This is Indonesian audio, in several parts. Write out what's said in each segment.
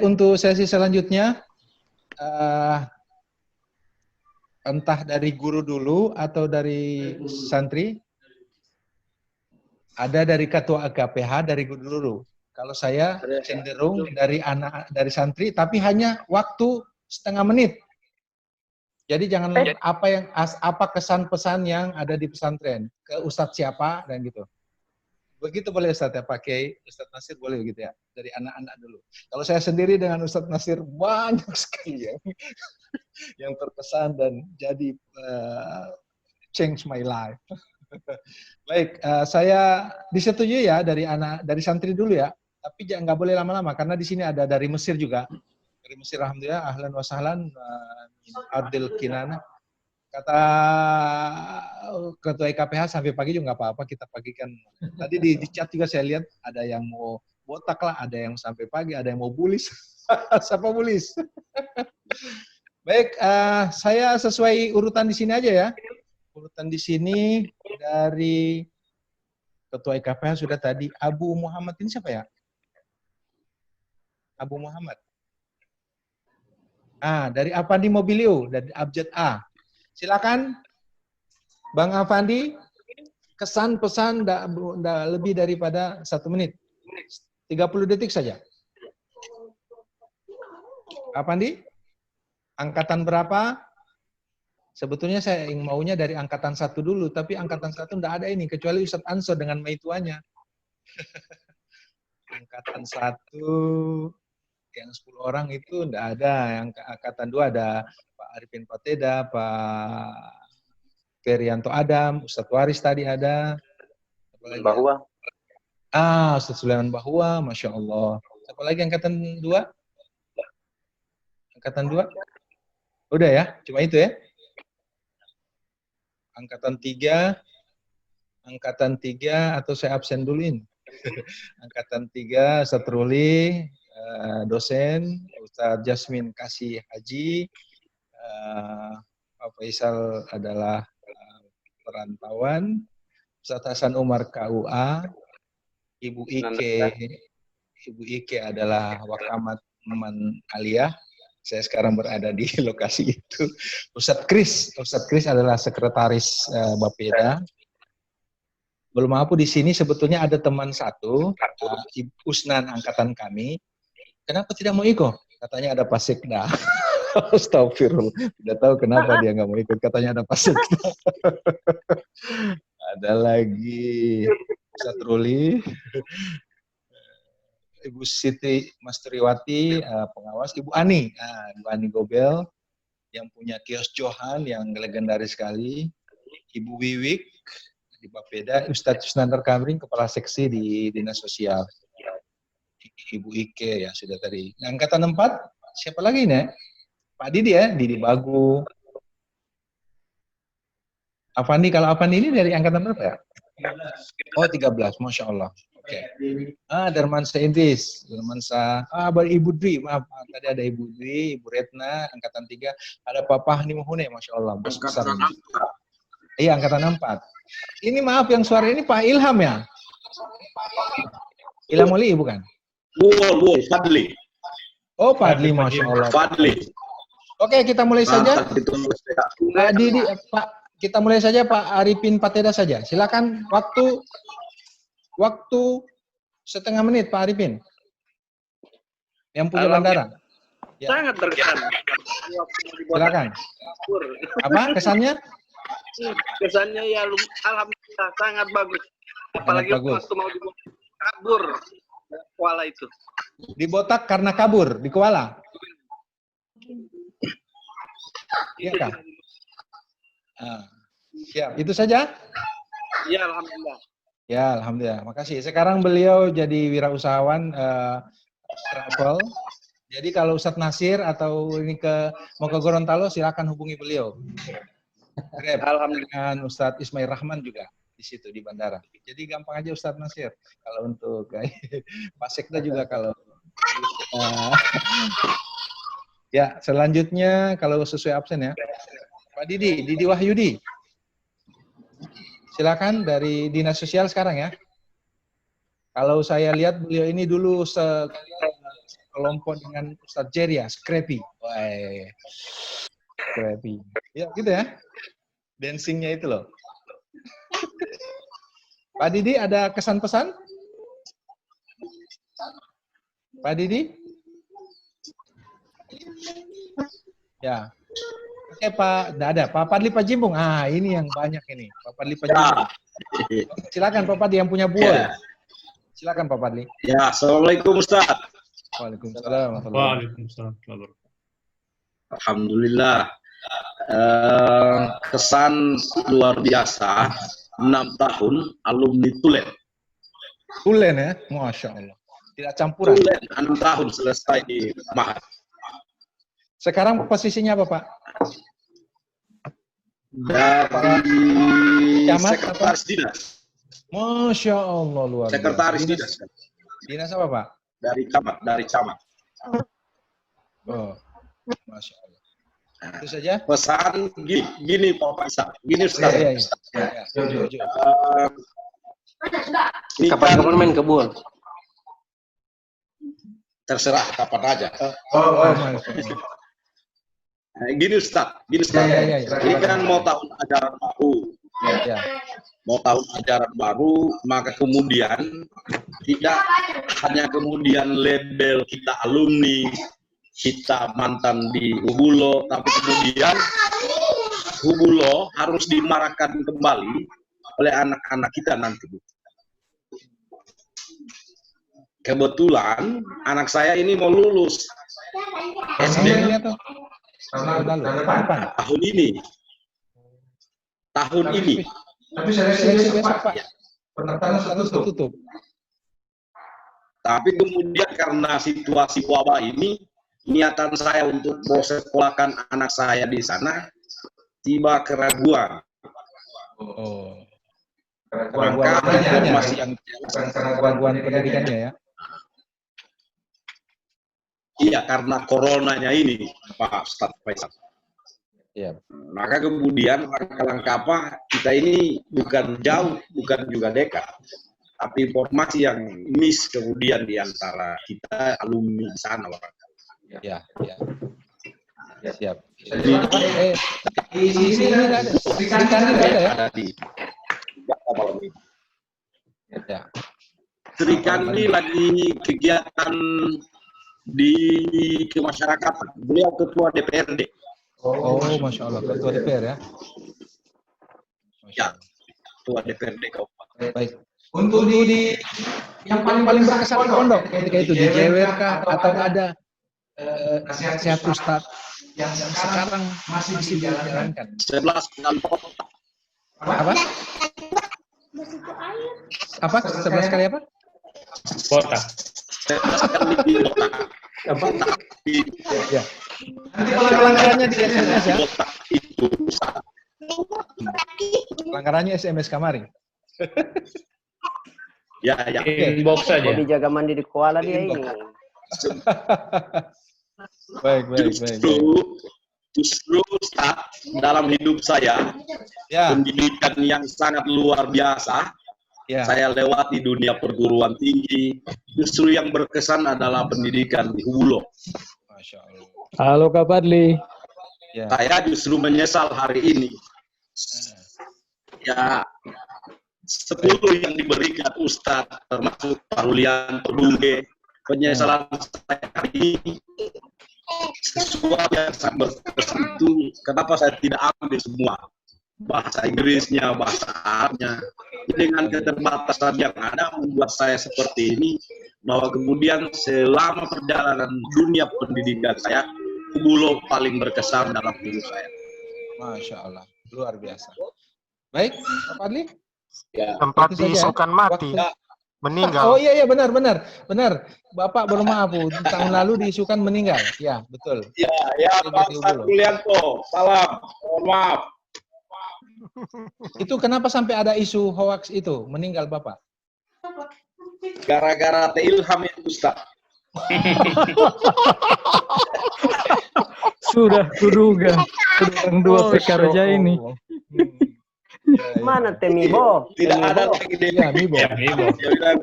Untuk sesi selanjutnya, entah dari guru dulu atau dari santri, ada dari ketua KPH, dari guru dulu. Kalau saya cenderung dari dari santri, tapi hanya waktu setengah menit. Jadi jangan apa kesan pesan yang ada di pesantren ke Ustadz siapa dan gitu. Begitu boleh Ustadz ya, pakai Ustadz Nasir boleh gitu ya, dari anak-anak dulu. Kalau saya sendiri dengan Ustadz Nasir banyak sekali yang terkesan dan jadi change my life. Baik, saya disetujui ya dari santri dulu ya, tapi nggak boleh lama-lama karena di sini ada dari Mesir juga. Dari Mesir alhamdulillah, ahlan wa sahlan, Ardil Kinana. Kata ketua IKPH sampai pagi juga nggak apa-apa, kita pagikan. Tadi di chat juga saya lihat ada yang mau botak lah, ada yang sampai pagi, ada yang mau bulis. Siapa bulis? Baik, saya sesuai urutan di sini aja ya. Urutan di sini dari ketua IKPH sudah tadi. Abu Muhammad ini siapa ya? Abu Muhammad. Dari Avandi Mobilio, dari Abjad A. Silakan, Bang Avandi, kesan pesan lebih daripada 1 menit. 30 detik saja. Avandi, angkatan berapa? Sebetulnya saya maunya dari angkatan 1 dulu, tapi angkatan 1 enggak ada ini, kecuali Ustadz Ansor dengan maituanya. Angkatan 1, yang 10 orang itu enggak ada. Yang angkatan 2 ada Pak Arifin Pateda, Pak Ferianto Adam, Ustadz Waris tadi ada. Bahwa. Ustadz Sulaiman Bahwa, Masya Allah. Siapa lagi angkatan 2? Angkatan 2? Udah ya, cuma itu ya. Angkatan 3 atau saya absen dulu ini. Angkatan 3, Ustadz Ruli, dosen, Ustadz Jasmin Kasih Haji, Pak Faisal adalah perantauan, Ustadz Hasan Umar KUA, Ibu Ike adalah Wakamat Teman Aliyah. Saya sekarang berada di lokasi itu. Ustadz Kris adalah sekretaris Bapeda. Belum mampu di sini sebetulnya ada teman satu, Ibu Usnan angkatan kami. Kenapa tidak mau ikut? Katanya ada Pasekda. Astagfirullah. Tidak tahu kenapa dia nggak mau ikut. Katanya ada Pasekda. Ada lagi Ustadz Ruli. Ibu Siti Mastriwati, pengawas, Ibu Ani Gobel, yang punya kios Johan, yang legendaris sekali, Ibu Wiwik, di Bapeda, Ustadz Yusnandar Kamring, Kepala Seksi di Dinas Sosial, Ibu Ike, ya sudah tadi. Nah, angkatan 4, siapa lagi nih? Pak Didi ya, Didi Bagu. Avandi, kalau Avandi ini dari angkatan berapa ya? Oh, 13, Masya Allah. Oke. Darmansa Idris, Ibu Dwi, maaf, tadi ada Ibu Dwi, Ibu Retna, angkatan 3, ada Pak Fahmi Muhune, Masya Allah, bos besar. Iya, angkatan 4. Ini maaf, yang suara ini Pak Ilham ya? Ilham Oli, bukan? Fadli. Oh, Fadli, Masya Allah. Fadli. Oke, kita mulai saja. Pak Didi, kita mulai saja Pak Arifin Pateda saja. Silakan, waktu setengah menit Pak Arifin. Yang punya bandara. Ya. Sangat berkesan. Silakan. Apa kesannya? Kesannya ya alhamdulillah sangat bagus. Apalagi waktu mau dibuat kabur Kuala itu. Dibotak karena kabur di Kuala. Iya kan? Siap. Itu saja? Iya, alhamdulillah. Ya, alhamdulillah. Makasih. Sekarang beliau jadi wirausahawan travel. Jadi kalau Ustadz Nasir atau ini mau ke Gorontalo, silakan hubungi beliau. Alhamdulillah. Ustadz Ismail Rahman juga di situ di bandara. Jadi gampang aja Ustadz Nasir. Kalau untuk Pak Sekda juga kalau. Ya, selanjutnya kalau sesuai absen ya. Pak Didi Wahyudi. Silakan dari Dinas Sosial sekarang ya. Kalau saya lihat beliau ini dulu kelompok dengan Ustadz Jerry ya, Scrappy. Wah, Scrappy. Ya gitu ya. Dancingnya itu loh. Pak Didi ada kesan pesan? Pak Didi? Ya. Oke Pak, tidak ada. Pak Padli Pajimbung. Ah, ini yang banyak ini. Pak Padli Pajimbung. Silakan Pak Padli yang punya buah. Ya. Silakan Pak Padli. Ya, Assalamualaikum Ustaz. Waalaikumsalam. Waalaikumsalam. Alhamdulillah. Kesan luar biasa. 6 tahun alumni Tulen. Tulen ya, Masya Allah. Tidak campuran. Tulen 6 tahun selesai di Mahat. Sekarang posisinya apa Pak? Dari Camat sekretaris dinas. Masya Allah luar biasa. Sekretaris dinas. Dinas apa Pak? Dari camat. Oh, Masya Allah. Itu saja. Pesan gini Pak Faisal. Gini Ustaz. Iya. Kapan main kebun? Terserah kapan aja. Masya Allah. Gini Ustaz. Ya. Ini kan mau tahun ajaran baru. Ya. Mau tahun ajaran baru, maka kemudian tidak hanya kemudian label kita alumni, kita mantan di Hubulo, tapi kemudian Hubulo harus dimarahkan kembali oleh anak-anak kita nanti. Kebetulan anak saya ini mau lulus SD tahun ini. Tapi seleksi besok Pak. Pendaftaran tutup. Tapi kemudian karena situasi wabah ini, niatan saya untuk mau sekolahkan anak saya di sana tiba keraguan. Keraguan masih yang keraguan pendidikannya ya. Iya, karena coronanya ini, Pak Ustadz Faisal. Iya. Maka kemudian langkah-langkah apa, kita ini bukan jauh, bukan juga dekat, tapi informasi yang miss kemudian di antara kita alumni di sana. Ya. Siap. Jadi, di sini ada. Di sana ada ya? Ada di Jakarta malam ini. Ya. Sri Kandi lagi kegiatan di kemasyarakatan. Beliau ketua DPRD. Oh, Masya Allah. Ketua DPR ya? Ya, ketua DPRD Kabupaten. Baik. Untuk di yang paling berkesan di pondok, ketika itu di JWR kah? Atau ada nasihat Ustadz yang sekarang masih dijalankan? 11 kantor. Apa? 11 kali apa? Kota. 11 kali di kota. Ya. Nanti pelanggarannya di SMS ya? Kota itu. Pelanggarannya SMS kemarin. Ya. Inbox saja. Dijaga mandi di koala dia ini. Baik. Justru Ustaz, dalam hidup saya, Ya. pendidikan yang sangat luar biasa, Ya. saya lewati dunia perguruan tinggi, justru yang berkesan adalah pendidikan di Hubulo. Masya Allah. Halo Kak Padli. Ya. Saya justru menyesal hari ini. Ya, 10 yang diberikan Ustadz, termasuk Pak Rulian, Todungge, penyesalan saya hari ini, sesuatu yang sangat berkesan itu, kenapa saya tidak ambil semua bahasa Inggrisnya, bahasa Arabnya. Dengan keterbatasan yang ada membuat saya seperti ini, bahwa kemudian selama perjalanan dunia pendidikan saya, Hubulo paling berkesan dalam hidup saya. Masya Allah, luar biasa. Baik, Pak Padli. Ya. Tempat Itu saja, diisukan mati, waktu- meninggal. Oh iya benar. Bapak bermaaf, Bu. Tahun lalu diisukan meninggal. Ya, betul. Ya, Itu Pak di Ustadz Hubulo. Rulianto, salam, mohon maaf. Itu kenapa sampai ada isu hoax itu, meninggal Bapak? Gara-gara Teh Ilham itu Ustadz. Sudah kuduga. Yang dua pekerja ini. Mana Temibo? Tidak ada lagi dia. Iya, Mibo. Ya, Inbox. Dia bilang,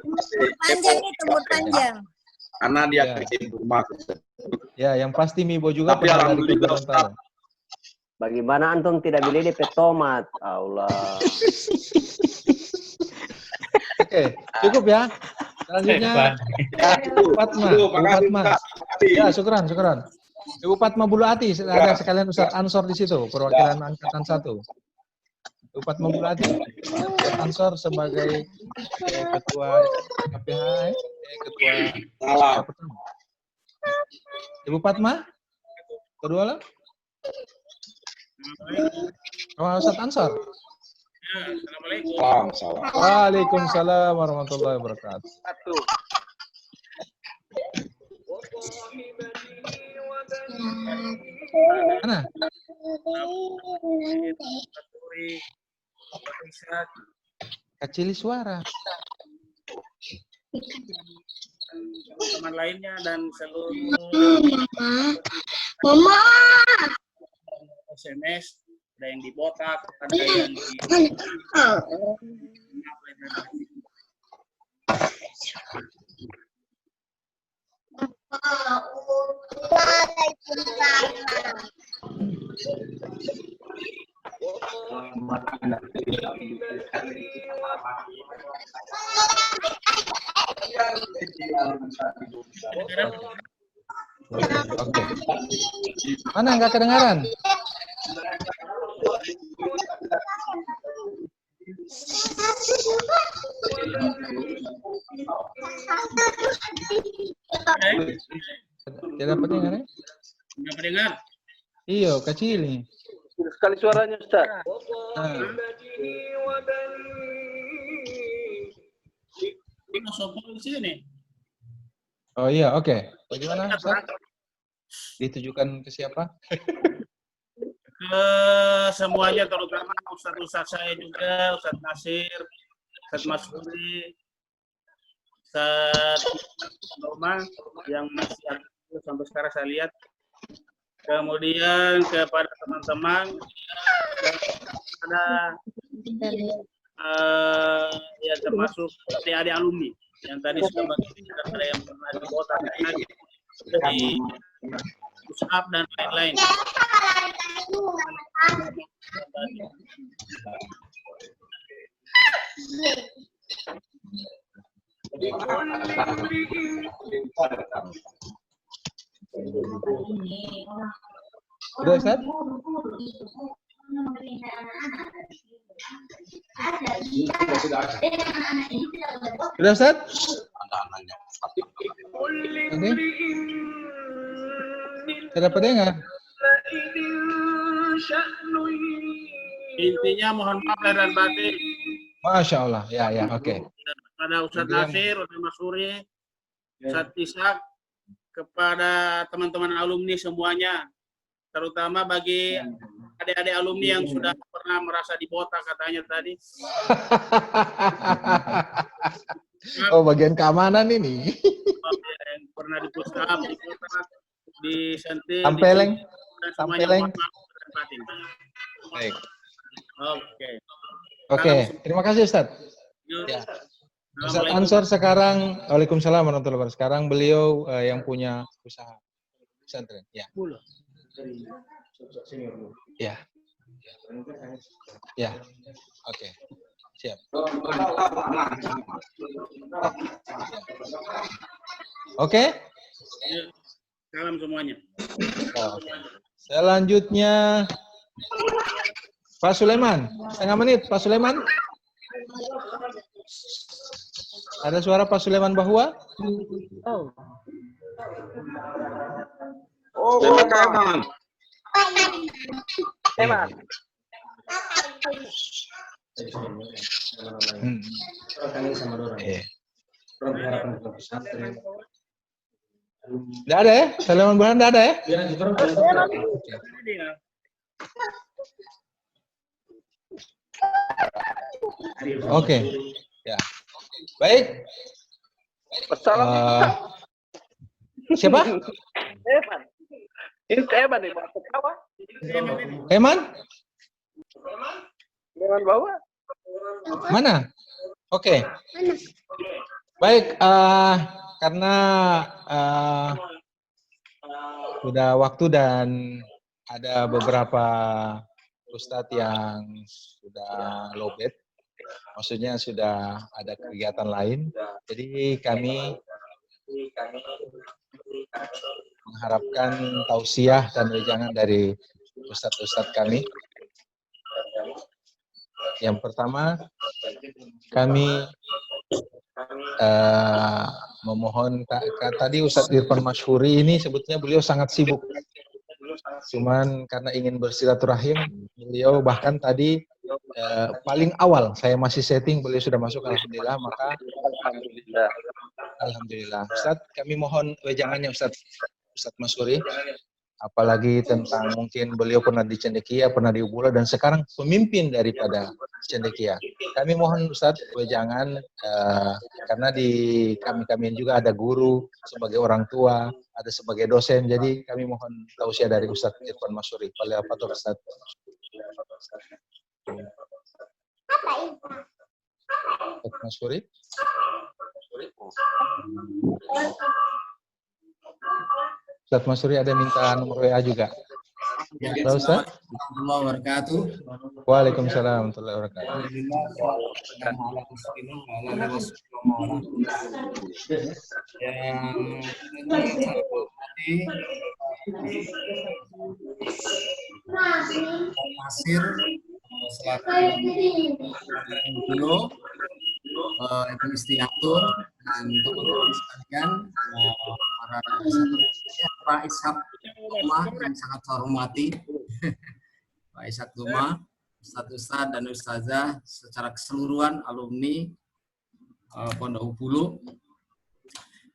Panjang itu, umur panjang. karena dia Ya. kecil rumah. Ya, yang pasti Mibo juga Tapi pernah dari alhamdulillah, Gorontalo. Bagaimana antum tidak beli DP tomat? Allah. Oke, cukup ya. Selanjutnya Ibu Fatma. Aduh, Ibu makasih, Fatma. Ustaz. Ya, syukuran. Ibu Fatma Buluati, ada sekalian Ustadz Ansor di situ, perwakilan angkatan 1. Ibu Fatma Buluati, Ustadz Ansor sebagai ketua KPH, ketua Salam. pertama. Ibu Fatma, kedua lah. Oh, Ustadz Ansor. Salam, salam. Waalaikumsalam warahmatullahi wabarakatuh. Satu. Mana? Kecil suara. Teman lainnya dan seluruh SMS, ada yang dibotak, ada yang di Oke. Mana nggak kedengaran? Tidak dapat dengar ya? Nggak mendengar. Iya, kecil nih. Kecil sekali suaranya, Ustaz. Nah, Ini sopo di sini. oh iya, oke. Bagaimana, Ustaz? Ditujukan ke siapa? Ke semuanya, terutama Ustaz-Ustaz saya juga, Ustaz Nasir, Ustaz Masuri, Ustaz Roma yang masih aktif sampai sekarang saya lihat. Kemudian kepada teman-teman dan ada ya termasuk adik-adik alumni yang tadi sudah bagian ada yang pernah di kota di pusat dan lain-lain. Udah, Ustaz? Udah, Ustaz? Oke. Tidak dapat dengar. Intinya mohon maaf lahir dan batin. Masya Allah. Ya, ya, oke. Kepada Ustadz Nasir, Ustadz Masuri, Ustadz Ishak, kepada teman-teman alumni semuanya, terutama bagi adik-adik alumni yang sudah pernah merasa dibotak katanya tadi. Oh, bagian keamanan ini. Yang pernah dipuskap, dibotak, disentil, Tampeleng. dan semuanya Tampeleng. mohon maaf lahir dan batin. Baik. Oke. Oke, terima kasih Ustaz. Yuk. Ya. Ustaz Ansor sekarang, waalaikumsalam warahmatullahi wabarakatuh. Sekarang beliau yang punya usaha pesantren. Ya. Ya. Ya. Oke. Siap. Oke. Yuk. Salam semuanya. Selanjutnya Pak Sulaiman, setengah menit Pak Sulaiman. Ada suara Pak Sulaiman bahwa? Teman-teman. Hemat. Tidak ada ya? Sulaiman Burhan tidak ada ya? Oke. Ya. Baik. Siapa? Hemat. Ini hemat nih, Pak. Apa? Eman? Hemat bawa. Mana? Oke. Baik, karena sudah waktu dan ada beberapa Ustadz yang sudah lowbat, maksudnya sudah ada kegiatan lain, jadi kami mengharapkan tausiah dan wejangan dari Ustadz-Ustadz kami. Yang pertama, kami memohon, tadi Ustadz Irfan Masyhuri ini sebetulnya beliau sangat sibuk. Cuman karena ingin bersilaturahim, beliau bahkan tadi paling awal saya masih setting, beliau sudah masuk, alhamdulillah. Maka alhamdulillah. Ustadz, kami mohon wejangannya Ustadz Masyhuri. Apalagi tentang mungkin beliau pernah di Cendekia, pernah di Ubula, dan sekarang pemimpin daripada Cendekia. Kami mohon Ustadz wejangan, karena di kami juga ada guru sebagai orang tua, ada sebagai dosen, jadi kami mohon tausiah dari Ustadz Irfan Masyhuri. Apa tuh Ustadz? Ustadz Masyhuri? Ustadz Masyhuri ada minta nomor WA juga. Halo Ustadz. Warahmatullahi wabarakatuh. Waalaikumsalam warahmatullahi wabarakatuh. Nasir selaku dulu Ibu Istiatur dan teman-teman sekalian, Pak Ishak Duma yang sangat saya hormati, Pak Ishak Duma, Ustadz dan Ustazah secara keseluruhan alumni Pondok Ubulu.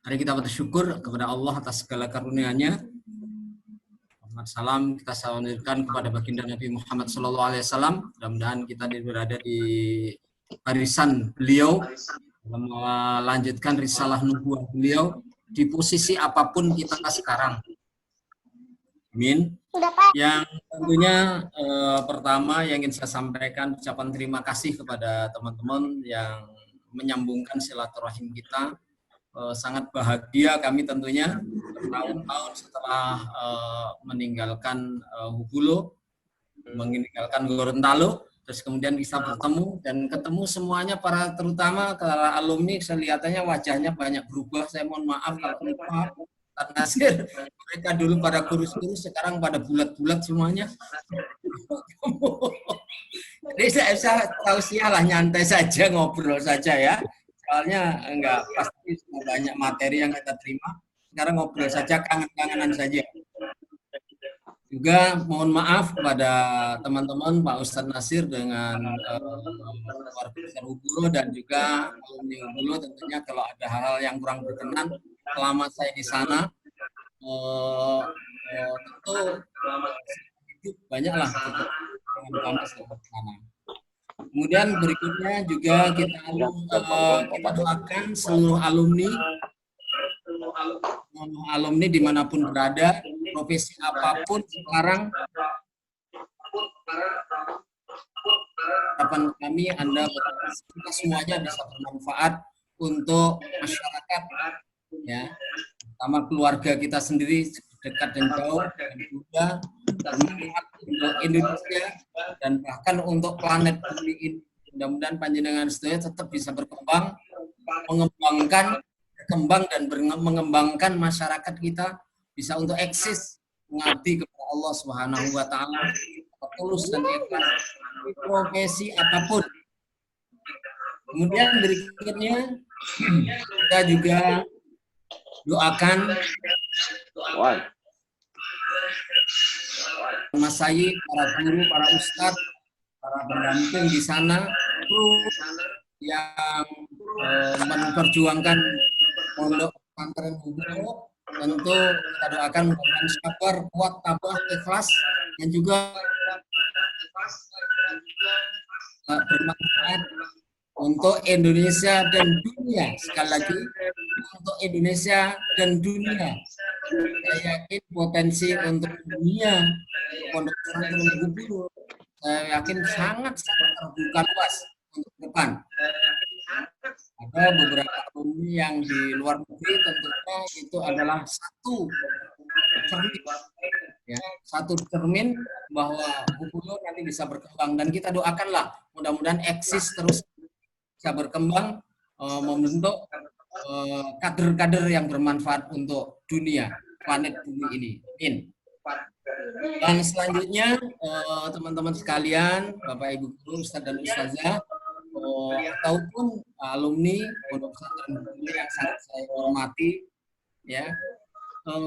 Mari kita bersyukur kepada Allah atas segala karunia-Nya. Salam kita salamkan kepada baginda Nabi Muhammad SAW. Mudah-mudahan kita berada di barisan beliau melanjutkan risalah nubuah beliau di posisi apapun kita sekarang. Amin. Yang tentunya pertama yang ingin saya sampaikan ucapan terima kasih kepada teman-teman yang menyambungkan silaturahim kita. Sangat bahagia kami tentunya bertahun-tahun setelah meninggalkan Hubulu, meninggalkan Gorontalo, terus kemudian bisa bertemu dan ketemu semuanya para terutama para alumni. Kelihatannya wajahnya banyak berubah. Saya mohon maaf kalau lupa. Nasir, mereka dulu pada kurus-kurus, sekarang pada bulat-bulat semuanya. Jadi saya tausiah lah, nyantai saja, ngobrol saja ya. Soalnya enggak pasti banyak materi yang kita terima. Sekarang ngobrol saja, kangen-kangenan saja. Juga mohon maaf kepada teman-teman Pak Ustadz Nasir dengan warga besar Ubulu dan juga alumni Ubulu. Tentunya kalau ada hal-hal yang kurang berkenan selama saya di sana, tentu banyaklah teman-teman di sana. Kemudian berikutnya juga kita doakan seluruh alumni dimanapun berada, profesi apapun sekarang, harapan kami Anda kita semuanya bisa bermanfaat untuk masyarakat, ya, pertama keluarga kita sendiri dekat dan jauh, dan juga bermanfaat untuk Indonesia dan bahkan untuk planet bumi ini. Mudah-mudahan panjenengan semuanya tetap bisa berkembang, mengembangkan masyarakat kita bisa untuk eksis mengabdi kepada Allah Subhanahu wa taala, tulus dan ikhlas profesi apapun. Kemudian berikutnya kita juga doakan Mas Sayyid, para guru, para ustadz, para pendamping di sana yang memperjuangkan pondok pesantren Ubulu. Tentu kita doakan mudah-mudahan sabar, kuat, tabah, ikhlas, dan juga bermanfaat untuk Indonesia dan dunia. Sekali lagi, untuk Indonesia dan dunia. Saya yakin potensi untuk dunia pondok pesantren Ubulu, saya yakin sangat terbuka luas untuk depan. Ada beberapa alumni yang di luar negeri tentunya itu adalah satu cermin, ya, satu cermin bahwa Bengkulu nanti bisa berkembang, dan kita doakanlah mudah-mudahan eksis terus bisa berkembang, membentuk kader-kader yang bermanfaat untuk dunia, planet bumi ini. Amin. Dan selanjutnya teman-teman sekalian, Bapak Ibu guru, Ustadz dan Ustazah, ataupun alumni Pondok Pesantren Bengkulu yang sangat saya hormati, ya,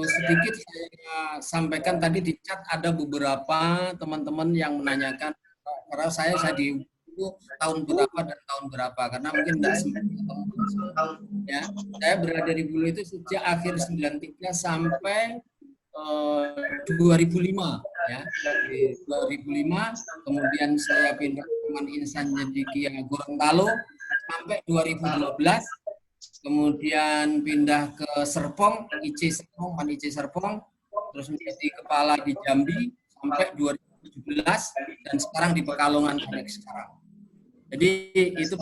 sedikit saya sampaikan tadi di chat ada beberapa teman-teman yang menanyakan karena saya di tahun berapa dan tahun berapa, karena mungkin tidak sempat ketemu, ya. Saya berada di Bengkulu itu sejak akhir 93 sampai 2005, ya. Di 2005 kemudian saya pindah ke Taman Insan Cendekia Gorontalo sampai 2012, kemudian pindah ke Serpong, IC Serpong, Man IC Serpong, terus menjadi kepala di Jambi sampai 2017, dan sekarang di Pekalongan sampai sekarang. Jadi itu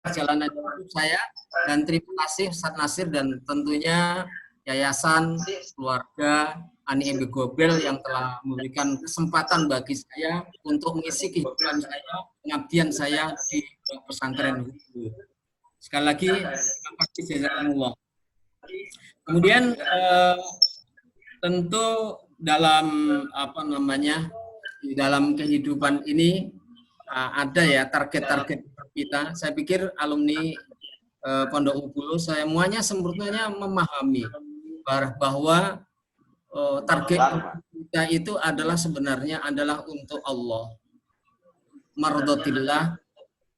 perjalanan hidup saya, dan terima kasih Ustadz Nasir dan tentunya Yayasan Keluarga Ani Embe Gobel yang telah memberikan kesempatan bagi saya untuk mengisi kehidupan saya, pengabdian saya di pesantren Bengkulu. Sekali lagi terima kasih jazakumullah. Kemudian tentu dalam di dalam kehidupan ini ada ya target-target kita. Saya pikir alumni Pondok Bengkulu semuanya sempurnanya memahami bahwa target kita itu adalah sebenarnya adalah untuk Allah, mardotillah,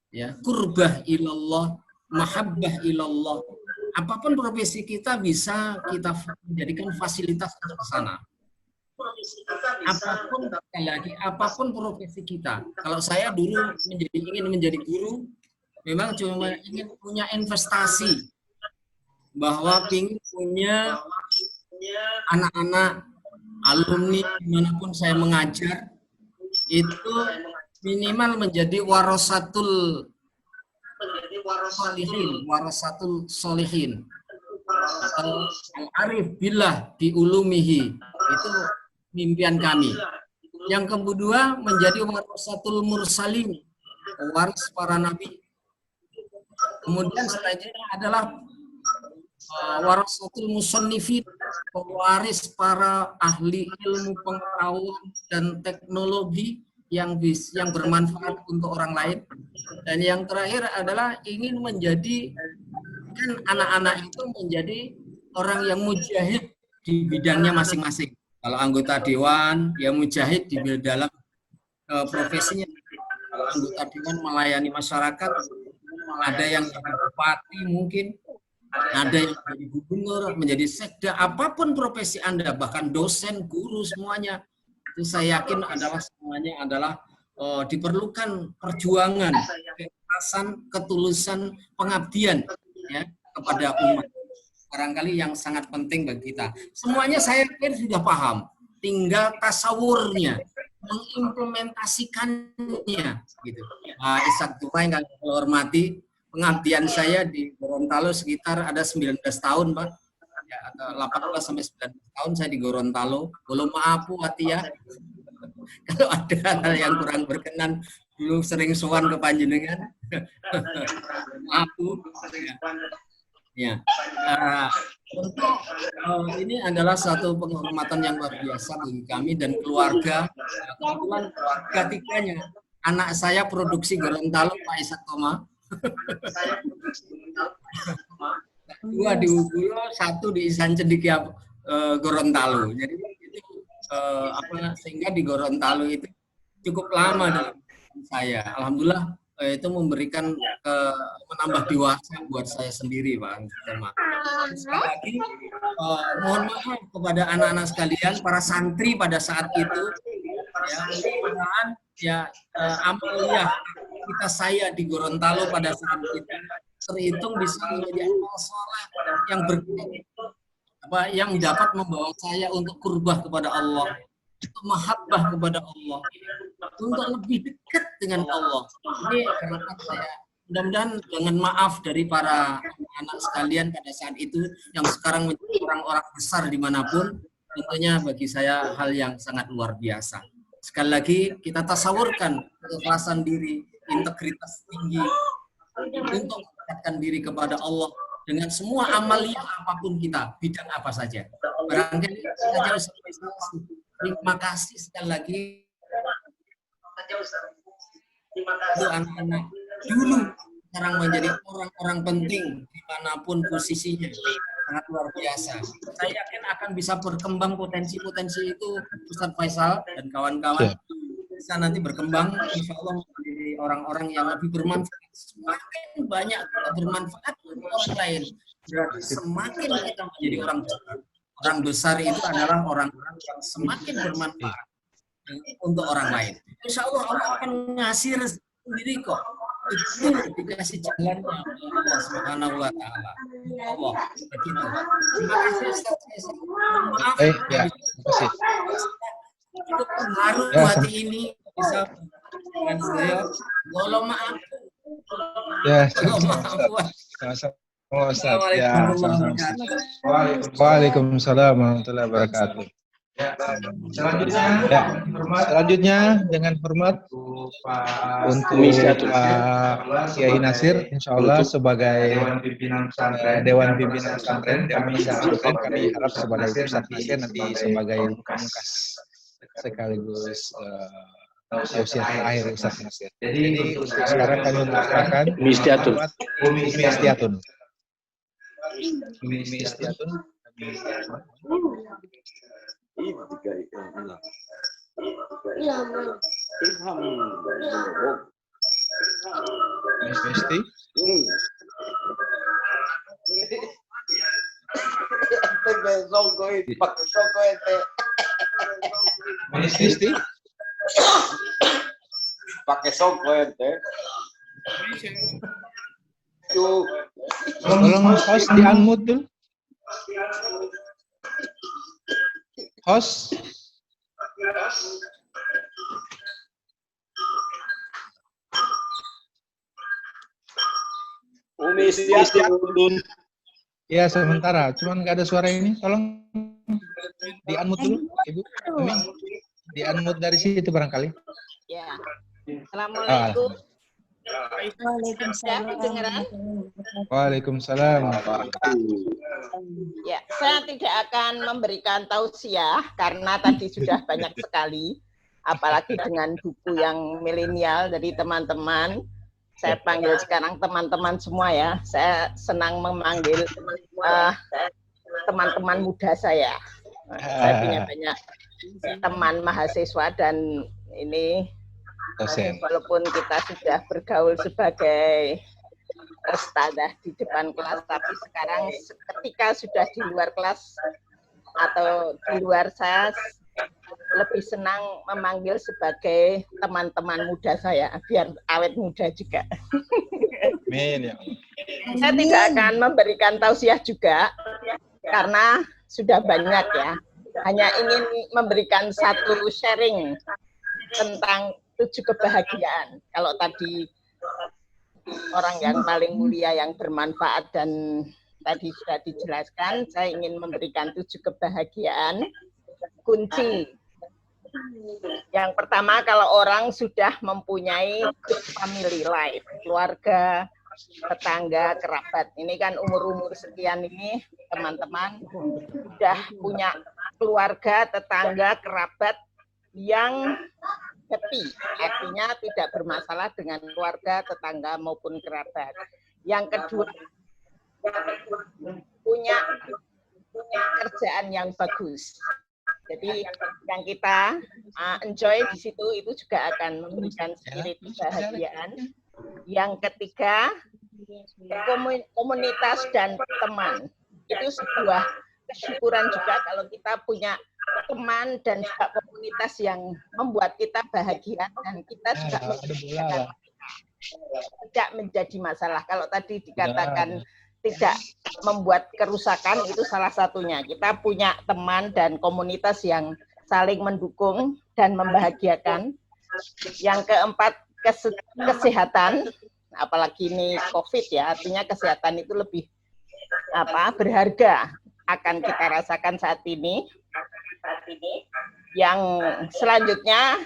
ya, kurbah ilallah, mahabbah ilallah. Apapun profesi kita bisa kita menjadikan fasilitas untuk ke sana. Apapun, sekali lagi, apapun profesi kita. Kalau saya dulu ingin menjadi guru, memang cuma ingin punya investasi, bahwa ingin punya anak-anak alumni dimanapun saya mengajar itu minimal menjadi warasatul solihin atau al-arif billah bi ulumihi. Itu mimpian kami. Yang kedua menjadi warasatul mursalin, waris para nabi. Kemudian selanjutnya adalah warasatul musannifin, pewaris para ahli ilmu pengetahuan dan teknologi yang bermanfaat untuk orang lain. Dan yang terakhir adalah ingin menjadikan anak-anak itu menjadi orang yang mujahid di bidangnya masing-masing. Kalau anggota dewan, ya mujahid di dalam profesinya. Kalau anggota dewan melayani masyarakat, ada yang jadi bupati mungkin, ada yang menjadi gubernur, menjadi sekda, apapun profesi Anda, bahkan dosen, guru, semuanya. Itu saya yakin adalah semuanya adalah diperlukan perjuangan, keikhlasan, ketulusan, pengabdian, ya, kepada umat. Barangkali yang sangat penting bagi kita. Semuanya saya pikir sudah paham. Tinggal tasawurnya, mengimplementasikannya, gitu. Ishak Tufa yang kami hormati, pengabdian saya di Gorontalo sekitar ada 19 tahun, Pak. Ya, atau 18 sampai 19 tahun saya di Gorontalo. Belum maapu hati ya. Kalau ada hal yang kurang berkenan, dulu sering sowan ke panjenengan. Maapu. Ya. Untuk ini adalah satu penghormatan yang luar biasa bagi kami dan keluarga. Kebetulan keluarga tiganya. Anak saya produksi Gorontalo, Pak Ishak Toma. Dua di Bengkulu, satu di Insan Cendekia Gorontalo. Jadi itu sehingga di Gorontalo itu cukup lama dalam saya. Alhamdulillah itu memberikan menambah dewasa buat saya sendiri, Pak. Sekali lagi mohon maaf kepada anak-anak sekalian, para santri pada saat itu, ya, mudah-mudahan ya amaliyah kita saya di Gorontalo pada saat itu terhitung bisa menjadi amal soleh yang yang dapat membawa saya untuk kurbah kepada Allah, untuk mahabbah kepada Allah, untuk lebih dekat dengan Allah. Ini harapan saya Mudah-mudahan dengan maaf dari para anak sekalian pada saat itu yang sekarang menjadi orang-orang besar dimanapun, tentunya bagi saya hal yang sangat luar biasa. Sekali lagi kita tasawurkan keikhlasan diri, integritas tinggi untuk mendekatkan diri kepada Allah dengan semua amalia apapun kita, bidang apa saja. Barangkali saja terima kasih sekali lagi untuk anak-anak dulu sekarang menjadi orang-orang penting dimanapun posisinya, sangat luar biasa. Saya yakin akan bisa berkembang potensi-potensi itu Ustaz Faisal dan kawan-kawan bisa nanti berkembang insya Allah menjadi orang-orang yang lebih bermanfaat. Semakin banyak kita bermanfaat untuk orang lain, berarti semakin kita menjadi orang besar. Orang besar itu adalah orang-orang yang semakin bermanfaat untuk orang lain. Insya Allah Allah akan ngasih sendiri kok. Itu dikasih jalannya Allah Subhanahu wa taala. Allah begitu. Terima kasih Ustaz. Maaf. Ya, terima kasih. Itu pengaruh hati ini bisa dengan saya. Walau maaf. Ya, Ustaz. Ustaz. Ya, Waalaikumsalam warahmatullahi wabarakatuh. Selanjutnya dengan hormat untuk Pak Kiai Nasir, insya Allah sebagai Dewan Pimpinan Pesantren, kami harap sebagai Ustaz Nasir nanti sebagai pamungkas sekaligus tausiah terakhir Ustaz Nasir. Jadi sekarang kami mempersilakan Umi Istiatun. Misti. Misti. Pakai songko ente. Tolong host di unmute dulu. Host. Umi Istiatun. Ya sementara, cuman nggak ada suara ini. Tolong di unmute dulu, Ibu. Umi, di unmute dari situ barangkali. Ya. Assalamualaikum. Waalaikumsalam. Ya, saya tidak akan memberikan tausiah karena tadi sudah banyak sekali, apalagi dengan buku yang milenial dari teman-teman. Saya panggil sekarang teman-teman semua ya. Saya senang memanggil teman-teman muda saya. Saya punya banyak teman mahasiswa dan ini walaupun kita sudah bergaul sebagai ustadzah di depan kelas, tapi sekarang ketika sudah di luar kelas atau di luar, saya lebih senang memanggil sebagai teman-teman muda saya, biar awet muda juga. Amin ya. Saya tidak akan memberikan tausiah juga, karena sudah banyak ya. Hanya ingin memberikan satu sharing tentang 7 kebahagiaan. Kalau tadi orang yang paling mulia yang bermanfaat dan tadi sudah dijelaskan, saya ingin memberikan 7 kebahagiaan kunci. Yang pertama, kalau orang sudah mempunyai good family life, keluarga, tetangga, kerabat. Ini kan umur-umur sekian ini, teman-teman, sudah punya keluarga, tetangga, kerabat yang happy, artinya tidak bermasalah dengan keluarga, tetangga maupun kerabat. Yang kedua, punya kerjaan yang bagus. Jadi yang kita enjoy di situ itu juga akan memberikan spirit kebahagiaan. Yang ketiga, komunitas dan teman. Itu sebuah kesyukuran juga kalau kita punya teman dan juga komunitas yang membuat kita bahagia dan kita juga tidak menjadi masalah. Kalau tadi dikatakan tidak membuat kerusakan, itu salah satunya. Kita punya teman dan komunitas yang saling mendukung dan membahagiakan. Yang keempat, kesehatan. apalagi ini COVID ya, artinya kesehatan itu lebih berharga, akan kita rasakan saat ini. Yang selanjutnya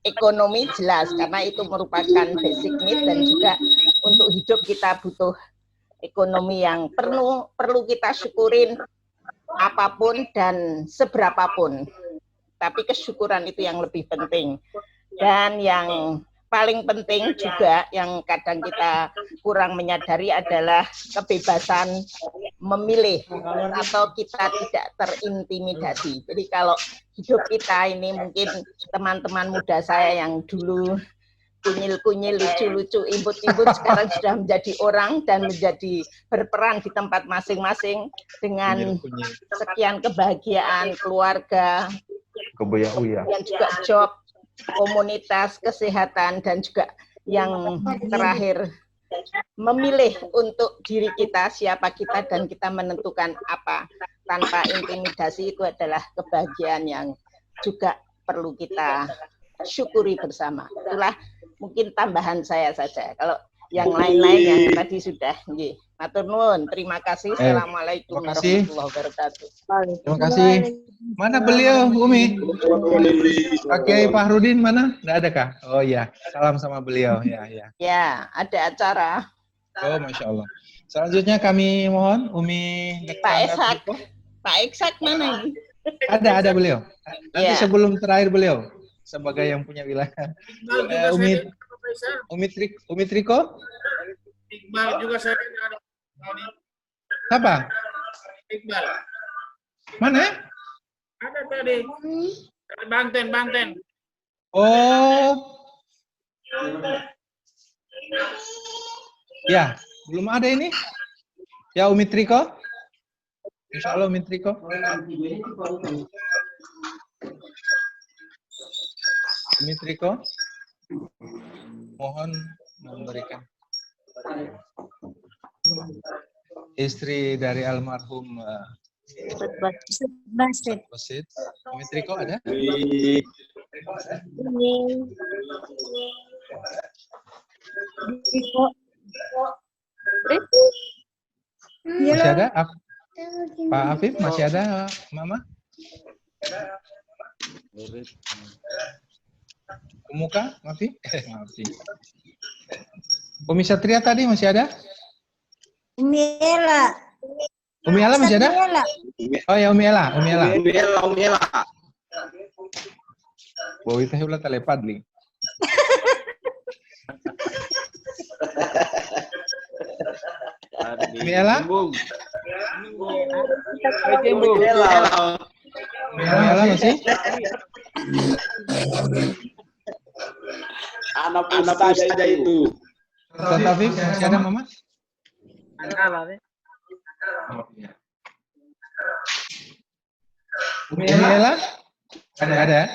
ekonomi jelas, karena itu merupakan basic need dan juga untuk hidup kita butuh ekonomi yang perlu kita syukurin apapun dan seberapapun. Tapi kesyukuran itu yang lebih penting. Dan yang paling penting juga yang kadang kita kurang menyadari adalah kebebasan memilih atau kita tidak terintimidasi. Jadi kalau hidup kita ini mungkin teman-teman muda saya yang dulu kunyil-kunyil, lucu-lucu, imbut-imbut sekarang sudah menjadi orang dan menjadi berperan di tempat masing-masing dengan sekian kebahagiaan, keluarga, yang juga job, komunitas, kesehatan, dan juga yang terakhir memilih untuk diri kita, siapa kita, dan kita menentukan apa. Tanpa intimidasi itu adalah kebahagiaan yang juga perlu kita syukuri bersama. Itulah mungkin tambahan saya saja. Kalau yang lain-lain yang tadi sudah. Matur nuwun, terima kasih. Assalamualaikum warahmatullahi wabarakatuh. Terima kasih. Mana beliau, Umi? Pakai Fahrudin mana? Nggak ada kah? Oh iya, salam sama beliau. Ya, ada acara. Oh, Masya Allah. Selanjutnya kami mohon Umi Pak Eksak mana ini? Ada beliau. Nanti sebelum terakhir beliau sebagai yang punya wilayah. Umi Triko? Iqbal juga saya ada. Siapa? Iqbal. Mana? Ada tadi. Banten. Oh. Ya, belum ada ini. Ya, Umi Triko. Insya Allah Umi Triko. Umi Triko. Mohon memberikan. Istri dari almarhum Basit. Umi Triko ada? Masih ada? Pak Afif masih ada, Mama? Muka, Mafi? Mafi. Umi Satria tadi masih ada? Umi Ella. Umi Ella masih ada? Oh ya, Umi Ella. Bawa itu ulah telepad li. Umi Ella? Umi Ella masih? Anak saja itu. Ustaz Afif masih ada, Mama? Umi Ella? Ada?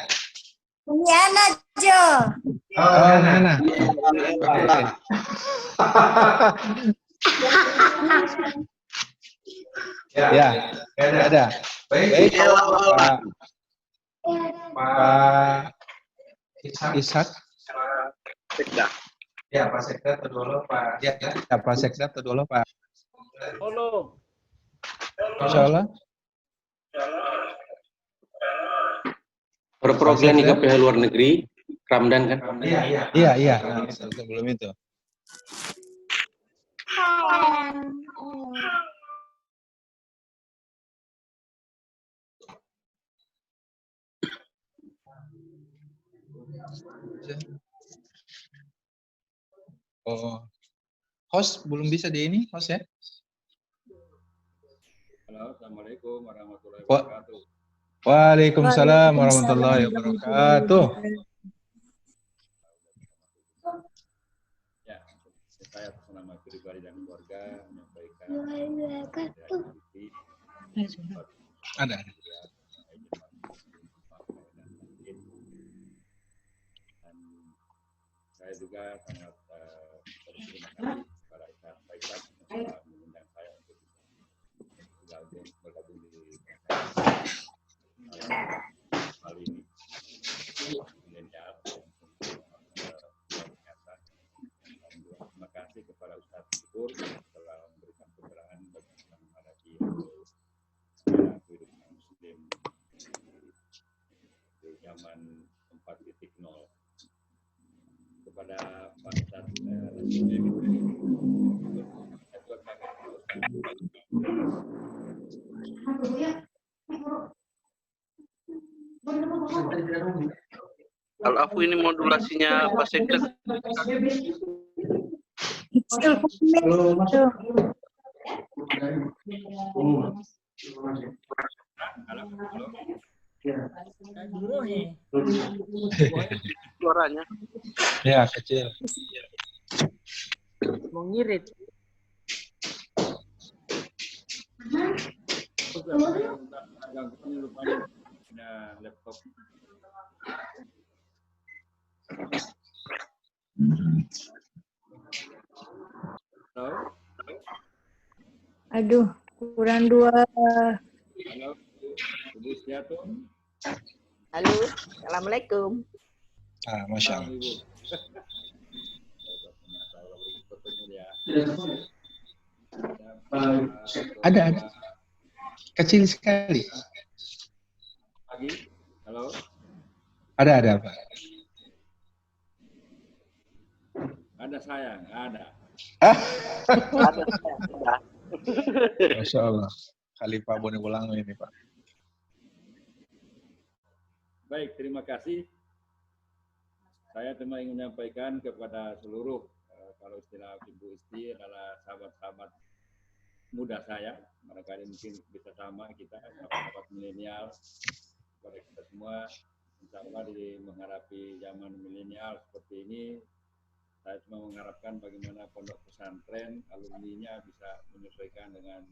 Umi Ana Jo. Oh, Nana. Ya, ada. Baik, Pak Ishak. Ya, Pak Sekda Todolo, Pak. Ya, Pak Sekda Todolo, Pak. Halo. Insya Allah. Perprogram IKPH luar negeri, Ramdan kan? Iya. Nah, sebelum itu. Oh, host belum bisa di ini, host ya? Halo, Assalamualaikum warahmatullahi wabarakatuh. Waalaikumsalam warahmatullahi wabarakatuh. Ya, saya atas nama pribadi dan keluarga menyampaikan Ada. Saya juga sangat berterima kasih kepada Pak Isak yang telah mengundang saya untuk bergabung di hal ini. Kemudian terima kasih zaman 4.0. Kepada Pak Ustadz Nasir, Kalau aku ini modulasinya Pak Sekdes. Suaranya. Ya, kecil. Mau ngirit. Nah, laptop. Halo? Aduh, kurang 2. Halo? Ibu Setiatun? Halo, Assalamualaikum. Masya Allah. Ibu. Ada. Kecil sekali. Pagi? Halo? Ada Pak. Ada sayang? Ada. Masya Allah. Khalifah Bone Bolango ini, Pak. Baik, terima kasih. Saya cuma ingin menyampaikan kepada seluruh, kalau istilah Ibu Isti adalah sahabat-sahabat muda saya, barangkali mungkin bisa sama kita, sahabat milenial, kepada kita semua, insya Allah di menghadapi zaman milenial seperti ini, saya cuma mengharapkan bagaimana pondok pesantren alumninya bisa menyesuaikan dengan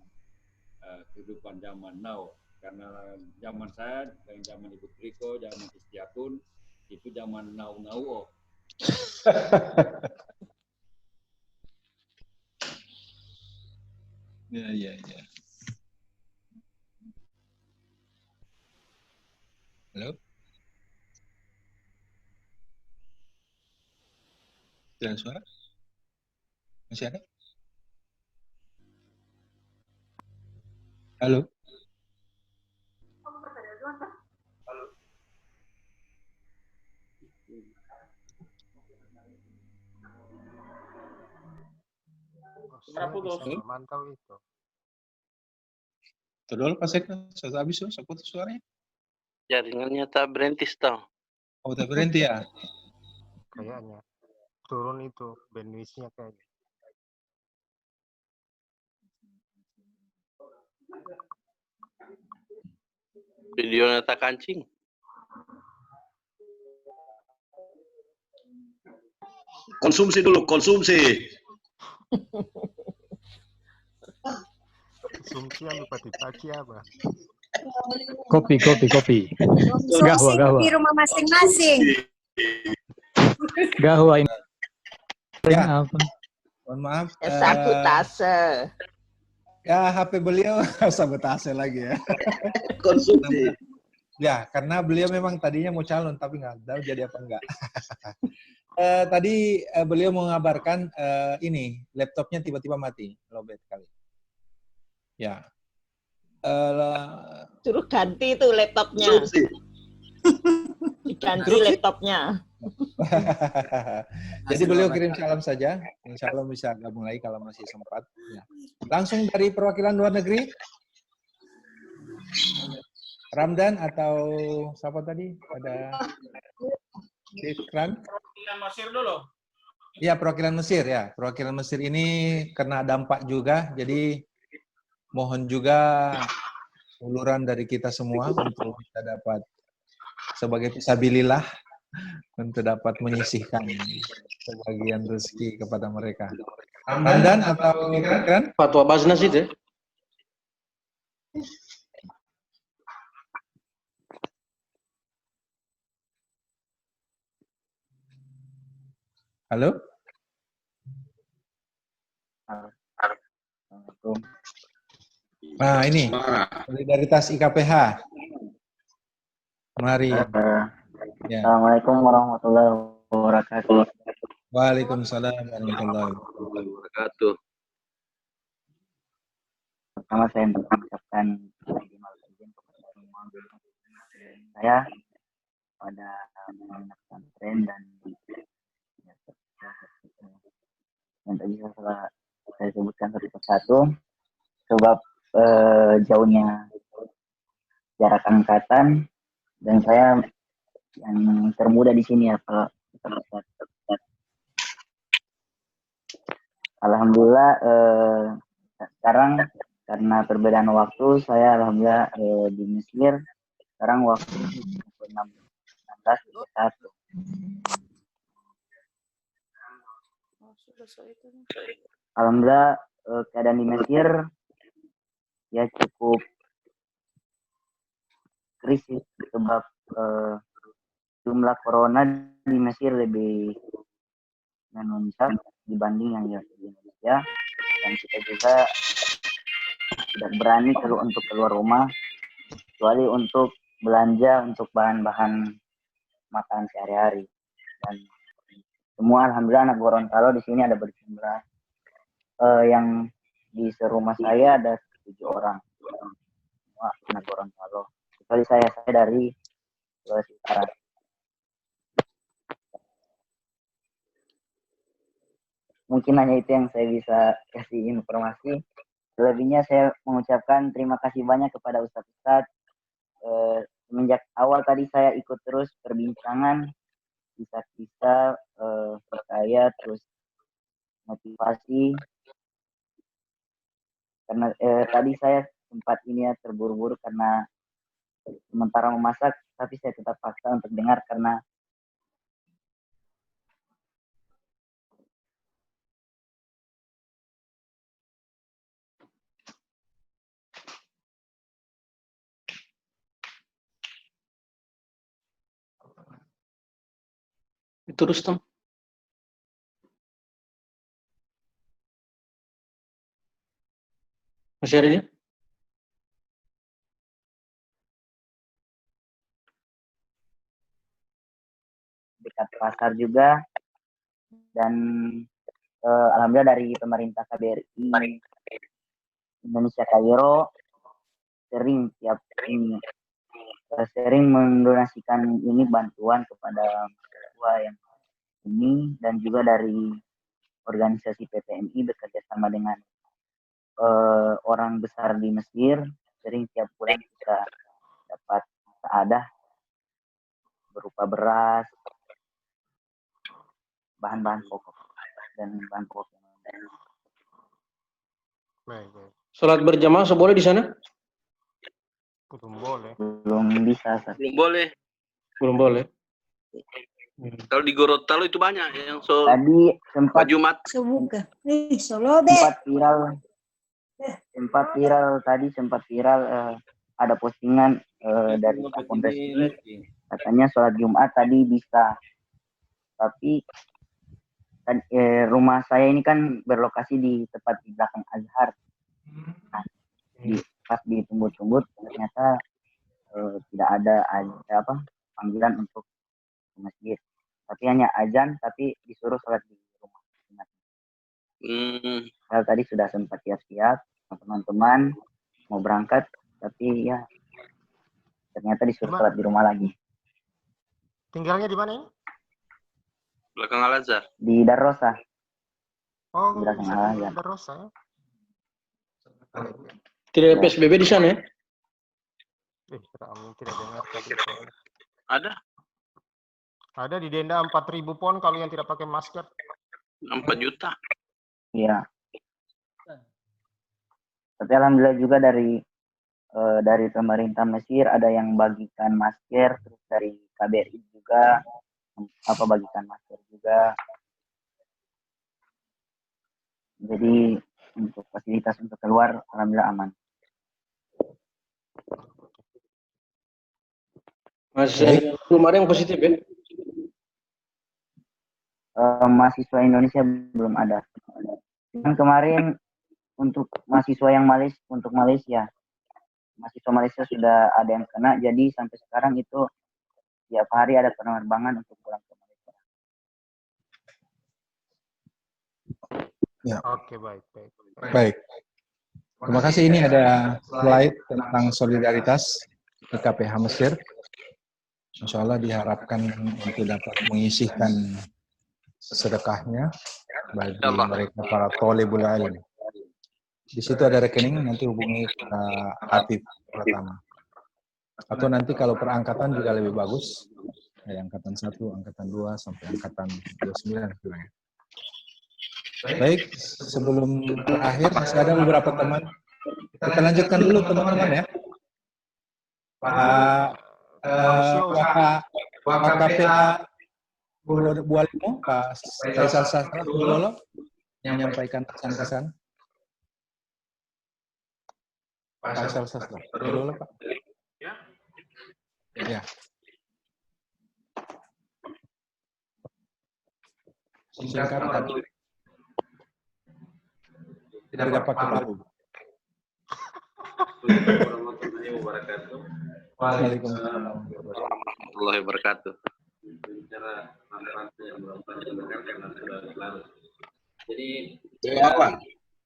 kehidupan zaman now. Karena zaman saya dengan zaman Ibu Triko, zaman Istiatun, itu zaman now. Ya. Halo? Tidak suara? Masih ada? Halo? Mantau itu. Todol Pak Sekdes, sudah habis saya putus suaranya. Jaringannya tak berhenti tau. Oh, tak berhenti ya? Kayaknya turun itu bandwidth-nya kayaknya. Videonya tak kancing. Konsumsi dulu, konsumsi. Konsumsi yang lupa dipakai apa? Kopi. Konsumsi di rumah masing-masing. Gahwa ini. Ya. Apa? Mohon maaf. Sabotase. Ya, HP beliau sabotase lagi ya. Konsumsi. Ya, karena beliau memang tadinya mau calon, tapi nggak tahu jadi apa enggak. Tadi beliau mengabarkan ini, laptopnya tiba-tiba mati, lowbat kali. Ya. Suruh ganti tuh laptopnya. Diganti laptopnya. Jadi beliau kirim salam saja. Insya Allah bisa gabung lagi kalau masih sempat. Ya. Langsung dari perwakilan luar negeri. Ramdan atau siapa tadi? Ada Ikran? Perwakilan Mesir dulu. Iya, perwakilan Mesir ya. Perwakilan Mesir ini kena dampak juga, jadi mohon juga uluran dari kita semua untuk kita dapat sebagai fisabilillah untuk dapat menyisihkan sebagian rezeki kepada mereka. Ramdan atau Ikran? Fatwa Basnas itu. Halo? Nah, ini solidaritas IKPH. Mari. Ya. Assalamualaikum warahmatullahi wabarakatuh. Waalaikumsalam warahmatullahi wabarakatuh. Pertama saya mengucapkan izin kepada semua. Saya kepada anak pesantren dan yang tadi saya sebutkan satu persatu, sebab jauhnya jarak angkatan dan saya yang termuda di sini ya Pak. Alhamdulillah sekarang karena perbedaan waktu saya alhamdulillah di Mesir sekarang waktu 16:01. Alhamdulillah keadaan di Mesir ya cukup krisis sebab jumlah corona di Mesir lebih menunjang dibanding yang di Indonesia, dan kita juga tidak berani untuk keluar rumah kecuali untuk belanja untuk bahan-bahan makanan sehari-hari. Dan semua alhamdulillah anak Gorontalo di sini ada berjumlah yang di serumah saya ada 7 orang, semua anak Gorontalo. Kecuali saya dari Sulawesi Barat. Mungkin hanya itu yang saya bisa kasih informasi. Selebihnya saya mengucapkan terima kasih banyak kepada Ustadz-Ustadz. Semenjak awal tadi saya ikut terus perbincangan, kisah-kisah saya, terus motivasi. Karena tadi saya sempat ini ya terburu-buru karena sementara memasak, tapi saya tetap paksa untuk dengar karena Itu Rustam. Masih ada dia? dekat pasar juga, dan alhamdulillah dari pemerintah KBRI Indonesia Kairo sering mendonasikan ini bantuan kepada mahasiswa yang ini, dan juga dari organisasi PPMI bekerja sama dengan orang besar di Mesir, sering tiap bulan kita dapat saadah berupa beras, bahan-bahan pokok dan bahan pokok yang lain. Baik. Sholat berjamaah boleh di sana? Belum boleh. Belum bisa. Belum boleh. Kalau di Gorontalo itu banyak yang tadi sempat Jumat. Sempat viral ada postingan dari akun resmi, katanya sholat Jumat tadi bisa, tapi kan rumah saya ini kan berlokasi di tepat di belakang Azhar. Nah, pas ditunggu-tunggu ternyata tidak ada panggilan untuk masjid, tapi hanya azan, tapi disuruh sholat di rumah. Saya tadi sudah sempat siap-siap teman-teman mau berangkat, tapi ya ternyata disuruh sholat di rumah lagi. Tinggalnya di mana ini? Belakang Al-Azhar. Di Darrosa. Oh, di belakang Al-Azhar. Darrosa ya. Tidak ada PSBB di sana ya? Tidak dengar. Ada di denda 4.000 pon kalau yang tidak pakai masker. 4 juta. Iya. Tapi alhamdulillah juga dari pemerintah Mesir ada yang bagikan masker, terus dari KBRI juga bagikan masker juga. Jadi untuk fasilitas untuk keluar alhamdulillah aman. Masih belum ada yang positif ya? Mahasiswa Indonesia belum ada. Dan kemarin untuk mahasiswa yang Malaysia, mahasiswa Malaysia sudah ada yang kena, jadi sampai sekarang itu tiap hari ada penerbangan untuk pulang ke Malaysia. Ya. Oke, baik. Terima kasih. Ini ada slide tentang solidaritas PKPH Mesir. Insya Allah diharapkan untuk dapat mengisikan sedekahnya bagi mereka para thalibul ilm. Di situ ada rekening, nanti hubungi Hatib pertama. Atau nanti kalau perangkatan juga lebih bagus. Angkatan 1, angkatan 2, sampai angkatan 29. Baik, sebelum terakhir masih ada beberapa teman. Kita lanjutkan dulu teman-teman ya. Pak KPA Bualimo, Pak Faisal Sastra Bulolo yang menyampaikan pesan-pesan. Pak Faisal Sastra Bulolo, Pak. Ya. Singkat tadi. Tidak pakai palu. Waalaikumsalam warahmatullahi wabarakatuh. Bicara rantai yang belum karena sudah selalu. Jadi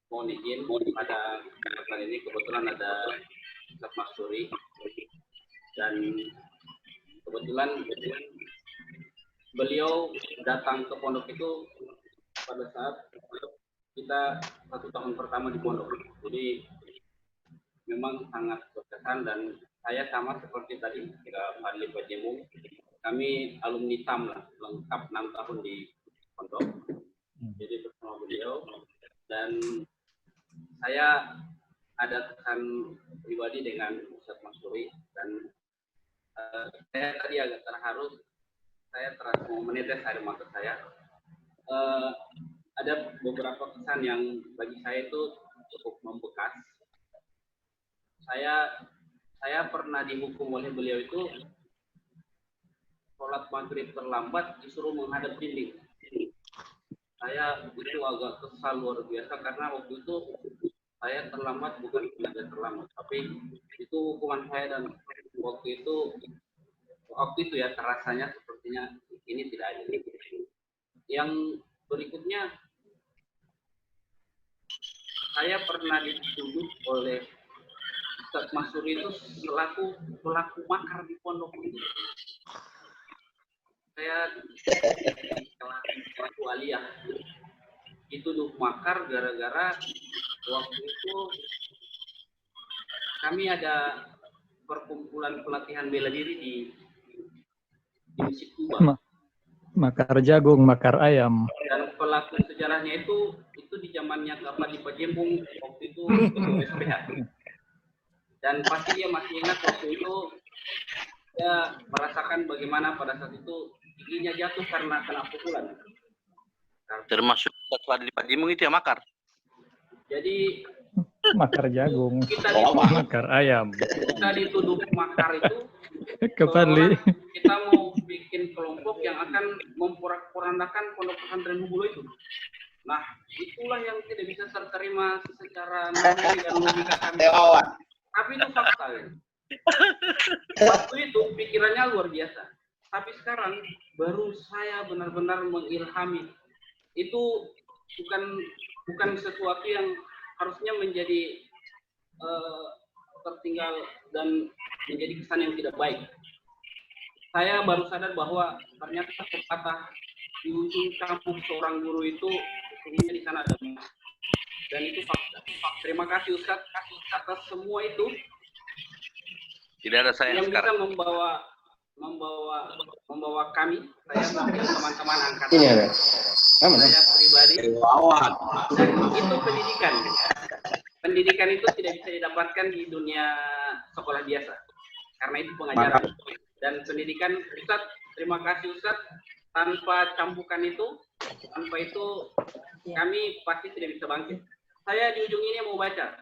mohon izin pada kesempatan ini kebetulan ada Ustaz Maksuri dan kebetulan beliau datang ke pondok itu pada saat kita 1 tahun pertama di pondok. Jadi memang sangat berkesan dan saya sama seperti tadi Pak Fadli Bajemu, kami alumni TAM lah, lengkap 6 tahun di pondok. Jadi bersama beliau dan saya ada kesan pribadi dengan Ustaz Maksuri dan saya tadi agak terharu, saya terasa mau menetes air mata saya. Ada beberapa kesan yang bagi saya itu cukup membekas. Saya pernah dihukum oleh beliau itu sholat maghrib terlambat disuruh menghadap dinding. Saya itu agak kesal luar biasa karena waktu itu saya terlambat bukan sengaja terlambat, tapi itu hukuman saya dan waktu itu ya terasanya sepertinya ini tidak adil. Yang berikutnya saya pernah dituduh oleh Ustaz Maksuri itu selaku pelaku makar di pondok ini. Saya selaku aliyah dituduh makar gara-gara waktu itu kami ada perkumpulan pelatihan bela diri di Masjid Kuba. Makar jagung, makar ayam. Dan pelaku sejarahnya itu di zamannya Bapak di Pajembung waktu itu SPH. Dan pasti dia masih ingat waktu itu dia merasakan bagaimana pada saat itu giginya jatuh karena kena pukulan. Termasuk Bapak di Pajembung itu ya makar. Jadi makar jagung, makar ayam. Kita dituduh makar itu. Kembali. Kita mau bikin kelompok yang akan memporak-porandakan pondok pesantren Hubulo itu. Nah, itulah yang tidak bisa terima secara naluri dan logika kami. Tapi itu fakta. Ya. Waktu itu pikirannya luar biasa. Tapi sekarang baru saya benar-benar mengilhami. Itu bukan sesuatu yang harusnya menjadi tertinggal dan menjadi kesan yang tidak baik. Saya baru sadar bahwa ternyata pepatah di ujung kampung seorang guru itu sesungguhnya di sana ada emas. Dan itu fakta. Terima kasih Ustaz atas semua itu. Tidak ada saya yang sekarang bisa membawa kami, saya dan teman-teman angkatan. Ini ada. Saya pribadi. Dan itu pendidikan. Pendidikan itu tidak bisa didapatkan di dunia sekolah biasa. Karena itu pengajaran. Dan pendidikan Ustaz, terima kasih Ustaz. Tanpa cambukan itu, kami pasti tidak bisa bangkit. Saya di ujung ini mau baca.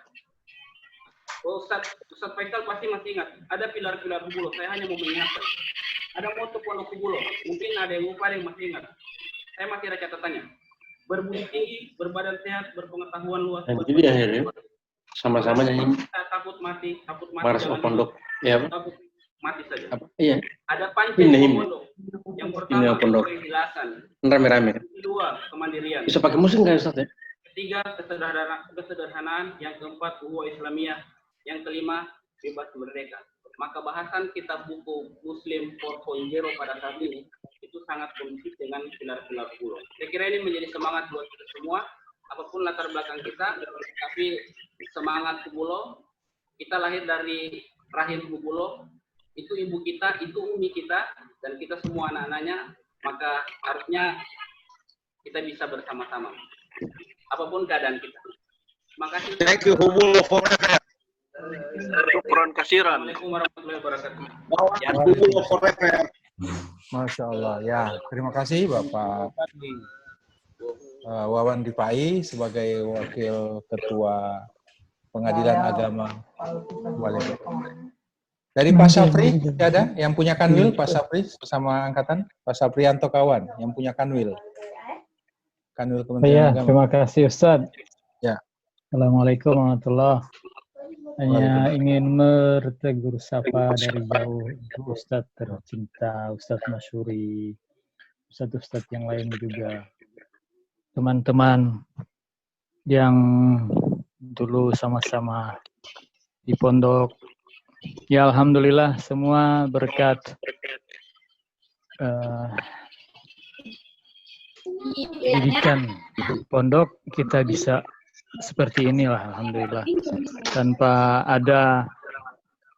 Ustaz Faisal pasti masih ingat. Ada pilar-pilar Hubulo. Saya hanya mau mengingatkan. Ada moto pondok Hubulo. Mungkin ada yang lupa, ada yang masih ingat. Saya masih ada catatannya. Berbudi tinggi, berbadan sehat, berpengetahuan luas. Jadi akhirnya sama-sama nyanyi. Takut mati. Mars pondok. Ya. Takut mati saja. Iya. Ada pancing pondok. Yang pertama penjelasan. Rame-rame. Kedua, kemandirian. Bisa pakai musik nggak Ustaz ya? Ketiga, kesederhanaan. Yang keempat, ukhuwah Islamiyah. Yang kelima, bebas merdeka. maka bahasan kitab buku Muslim 4.0 pada saat ini itu sangat kondusif dengan pilar-pilar Hubulo. Saya kira ini menjadi semangat buat kita semua, apapun latar belakang kita, tapi semangat Hubulo, kita lahir dari rahim Hubulo, itu ibu kita, itu umi kita, dan kita semua anak-anaknya, maka harusnya kita bisa bersama-sama, apapun keadaan kita. Terima kasih. Thank you, Hubulo forever. Syukron kasiran. Assalamualaikum warahmatullahi wabarakatuh. Hubulo forever. Masya Allah. Ya, terima kasih Bapak Wawan Dipai sebagai Wakil Ketua Pengadilan Agama Wali. Dari Pak Sapri, ada yang punya kanwil, Pak Sapri bersama angkatan, Pak Saprianto kawan yang punya kanwil. Kanwil Kementerian Agama. Terima kasih Ustaz. Ya. Assalamualaikum warahmatullahi wabarakatuh. Hanya ingin bertegur sapa dari jauh untuk Ustadz tercinta, Ustadz Masyuri, Ustadz yang lain juga. Teman-teman yang dulu sama-sama di pondok. Ya Alhamdulillah semua berkat didikan pondok kita bisa seperti inilah Alhamdulillah. Tanpa ada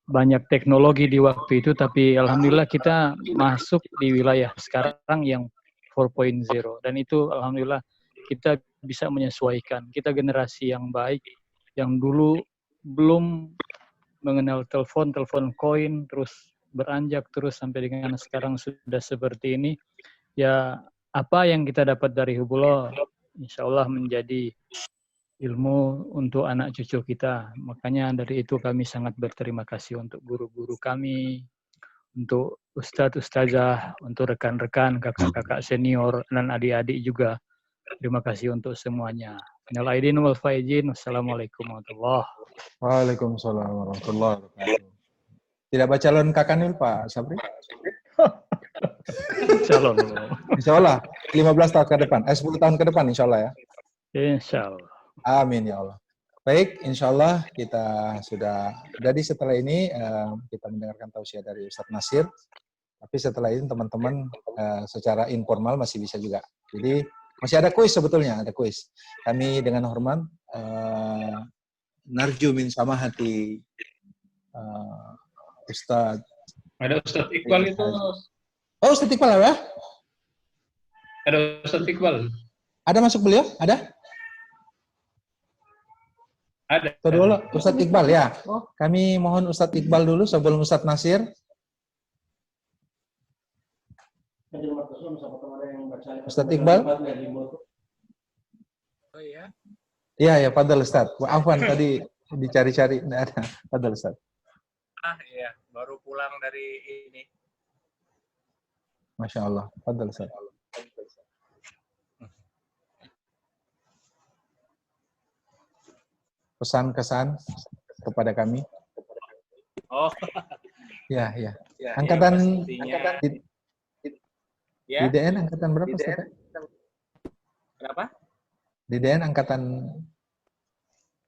banyak teknologi di waktu itu, tapi Alhamdulillah kita masuk di wilayah sekarang yang 4.0 dan itu Alhamdulillah kita bisa menyesuaikan. Kita generasi yang baik yang dulu belum mengenal telepon koin, terus beranjak terus sampai dengan sekarang sudah seperti ini. Ya apa yang kita dapat dari Hubulo, insya Allah menjadi ilmu untuk anak cucu kita. Makanya dari itu kami sangat berterima kasih untuk guru-guru kami, untuk ustadz, ustazah, untuk rekan-rekan, kakak-kakak senior, dan adik-adik juga. Terima kasih untuk semuanya. Minal aidin wal faizin. Wassalamualaikum warahmatullahi wabarakatuh. Waalaikumsalam warahmatullahi wabarakatuh. Tidak baca calon kakanil Pak Sabri? Calon. Insya Allah 15 tahun ke depan, 10 tahun ke depan insya Allah ya. Insya Allah. Amin ya Allah. Baik, insya Allah kita sudah. Jadi setelah ini kita mendengarkan tausiah dari Ustadz Nasir. Tapi setelah ini teman-teman secara informal masih bisa juga. Jadi masih ada kuis sebetulnya, ada kuis. Kami dengan hormat narju min samahati Ustadz. Ada Ustadz Iqbal itu. Oh, Ustadz Iqbal ya? Ada Ustadz Iqbal. Ada masuk beliau? Ada? Ada. Itu dulu Ustadz Iqbal ya. Kami mohon Ustadz Iqbal dulu sebelum Ustadz Nasir. Ustadz Iqbal. Oh iya. Iya ya, fadhal Ustadz. Afwan tadi dicari-cari enggak ada. Fadhal Ustadz. Iya, baru pulang dari ini. Masya Allah. Fadhal Ustadz. Pesan-kesan kepada kami. Oh. Ya, ya. Ya, angkatan ya, DDN angkatan berapa, Ustaz? Kenapa? DDN angkatan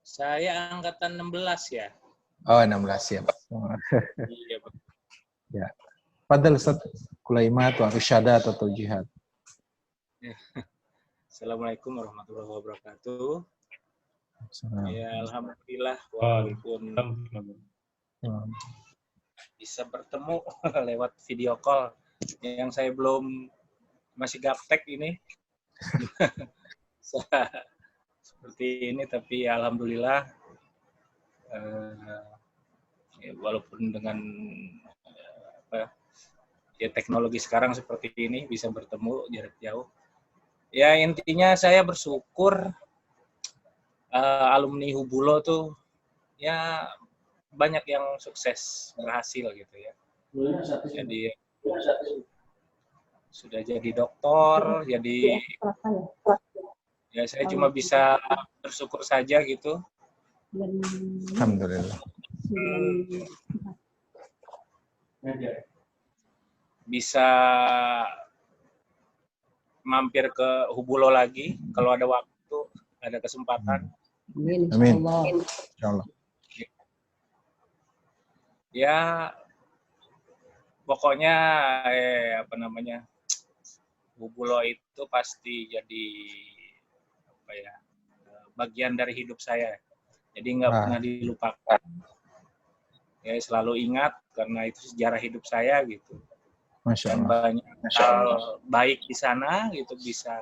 Saya angkatan 16 ya. Oh, 16 ya. Iya, Pak. Ya. Fadhal Ustaz, kulaimat wa irsyadat atau jihad. Assalamualaikum warahmatullahi wabarakatuh. Ya, alhamdulillah walaupun bisa bertemu lewat video call yang saya belum masih gaptek ini seperti ini, tapi ya, alhamdulillah ya, walaupun dengan ya teknologi sekarang seperti ini bisa bertemu jarak jauh. Ya intinya saya bersyukur alumni Hubulo tuh ya banyak yang sukses berhasil gitu ya. Jadi sudah jadi doktor, jadi ya saya cuma bisa bersyukur saja gitu. Alhamdulillah. Bisa mampir ke Hubulo lagi kalau ada waktu, ada kesempatan. Amin. Insyaallah. Ya pokoknya Bu Bulo itu pasti jadi bagian dari hidup saya. Jadi nggak pernah dilupakan. Ya selalu ingat karena itu sejarah hidup saya gitu. Masya Dan Allah. banyak hal baik di sana gitu bisa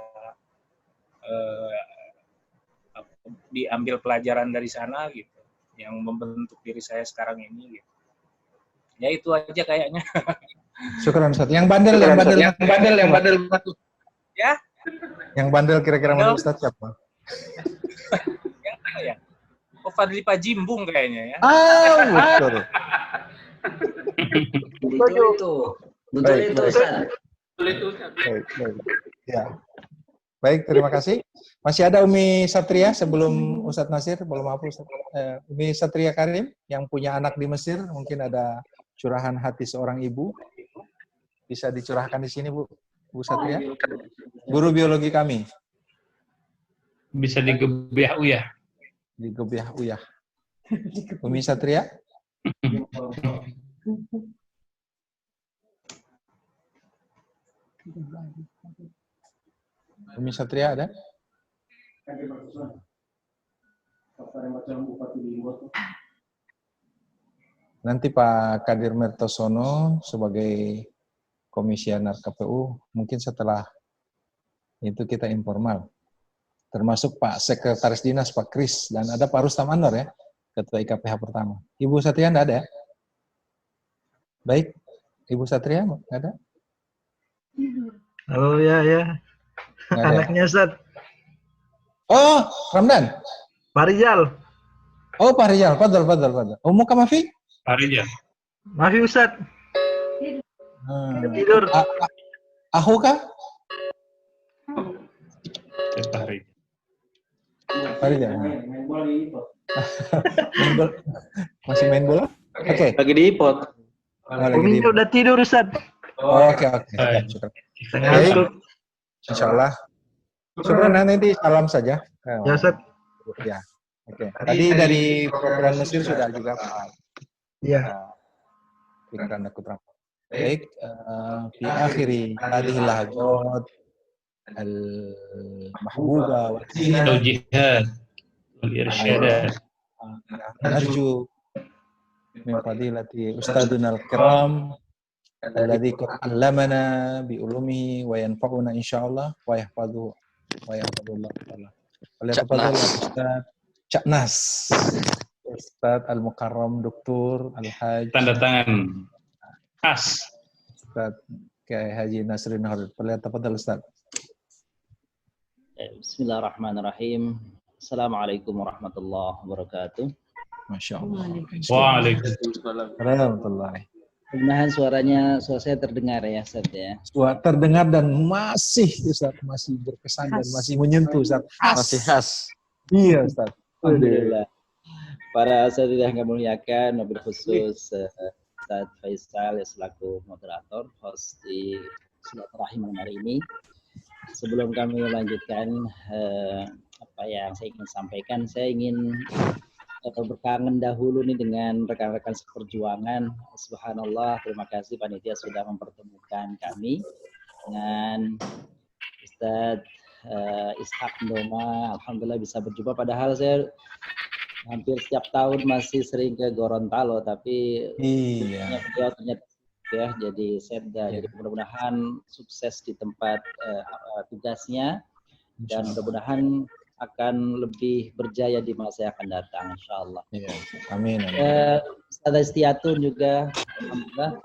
diambil pelajaran dari sana gitu yang membentuk diri saya sekarang ini gitu. Ya itu aja kayaknya. Syukran Ustaz. Yang bandel. Ya. Yang bandel kira-kira menurut Ustaz siapa? Ya. Oh, Fadli Pajimbung kayaknya ya. Betul. Betul itu, Ustaz. Baik. Ya. Baik, terima kasih. Masih ada Umi Satria sebelum Ustadz Nasir, belum apa Ustadz. Umi Satria Karim yang punya anak di Mesir, mungkin ada curahan hati seorang ibu. Bisa dicurahkan di sini, Bu Satria. Guru biologi kami. Bisa digebiah uyah. Digebiah uyah. Umi Satria. Umi Satria ada? Nanti Pak Kadir Mertosono sebagai komisioner KPU, mungkin setelah itu kita informal. Termasuk Pak Sekretaris Dinas, Pak Kris, dan ada Pak Rustam Anwar ya, Ketua IKPH pertama. Ibu Satria enggak ada ya? Baik, Ibu Satria enggak ada? Halo, ya. Anaknya Ustaz. Oh, Ramdan. Pak Rizal. Oh, Pak Rizal. Fadal. Umuka Mafi? Pak Rizal. Mafi Ustaz. Tidur. Aku kah? Pak Rizal. Pak Rizal. Masih main bola? Oke. Lagi di ipot. Uminya udah tidur Ustaz. Oke. Baik. Insyaallah. Syukur nanti salam saja. Ya Ustaz. Ya. Oke. Tadi dari program Mesir sudah juga Pak. Iya. Pikiran aku terang. Baik. Fi akhiri hadhihi lahajat al-mahbuba wa Taujihat wal irsyadat. Narju min fadilati ustadina al-kiram alladzi qad 'allamana bi ulumihi wa yanfa'una insyaallah wa yahfazuhu wa yahfazullah taala. Oleh kepada Ustaz Caknas, Ustaz Al-Mukarram Dr. Al-Haj Tanda tangan khas Ustaz Kiai Haji Nasrin Harud. Tafadhal Ustaz. Bismillahirrahmanirrahim. Assalamualaikum warahmatullahi wabarakatuh. Masya Allah. Waalaikumsalam. Warahmatullahi. Mudah-mudahan suara saya terdengar ya, Ustaz ya. Suara terdengar dan masih Ustaz, masih berkesan dan masih menyentuh Ustaz. Masih khas. Iya Ustaz. Alhamdulillah. Para asatidzah yang kami muliakan, wabil khusus Ustaz Faisal selaku moderator, host di silaturahim hari ini. Sebelum kami melanjutkan apa yang saya ingin sampaikan, saya ingin berkangen dahulu nih dengan rekan-rekan seperjuangan. Subhanallah, terima kasih panitia sudah mempertemukan kami dengan Ustadz Ishak Ndoma. Alhamdulillah bisa berjumpa, padahal saya hampir setiap tahun masih sering ke Gorontalo, tapi beliau ternyata ya jadi setda. Jadi mudah-mudahan sukses di tempat tugasnya dan mudah-mudahan akan lebih berjaya di masa yang akan datang, insyaallah. Iya, amin. Ustaz Istiatun juga, alhamdulillah,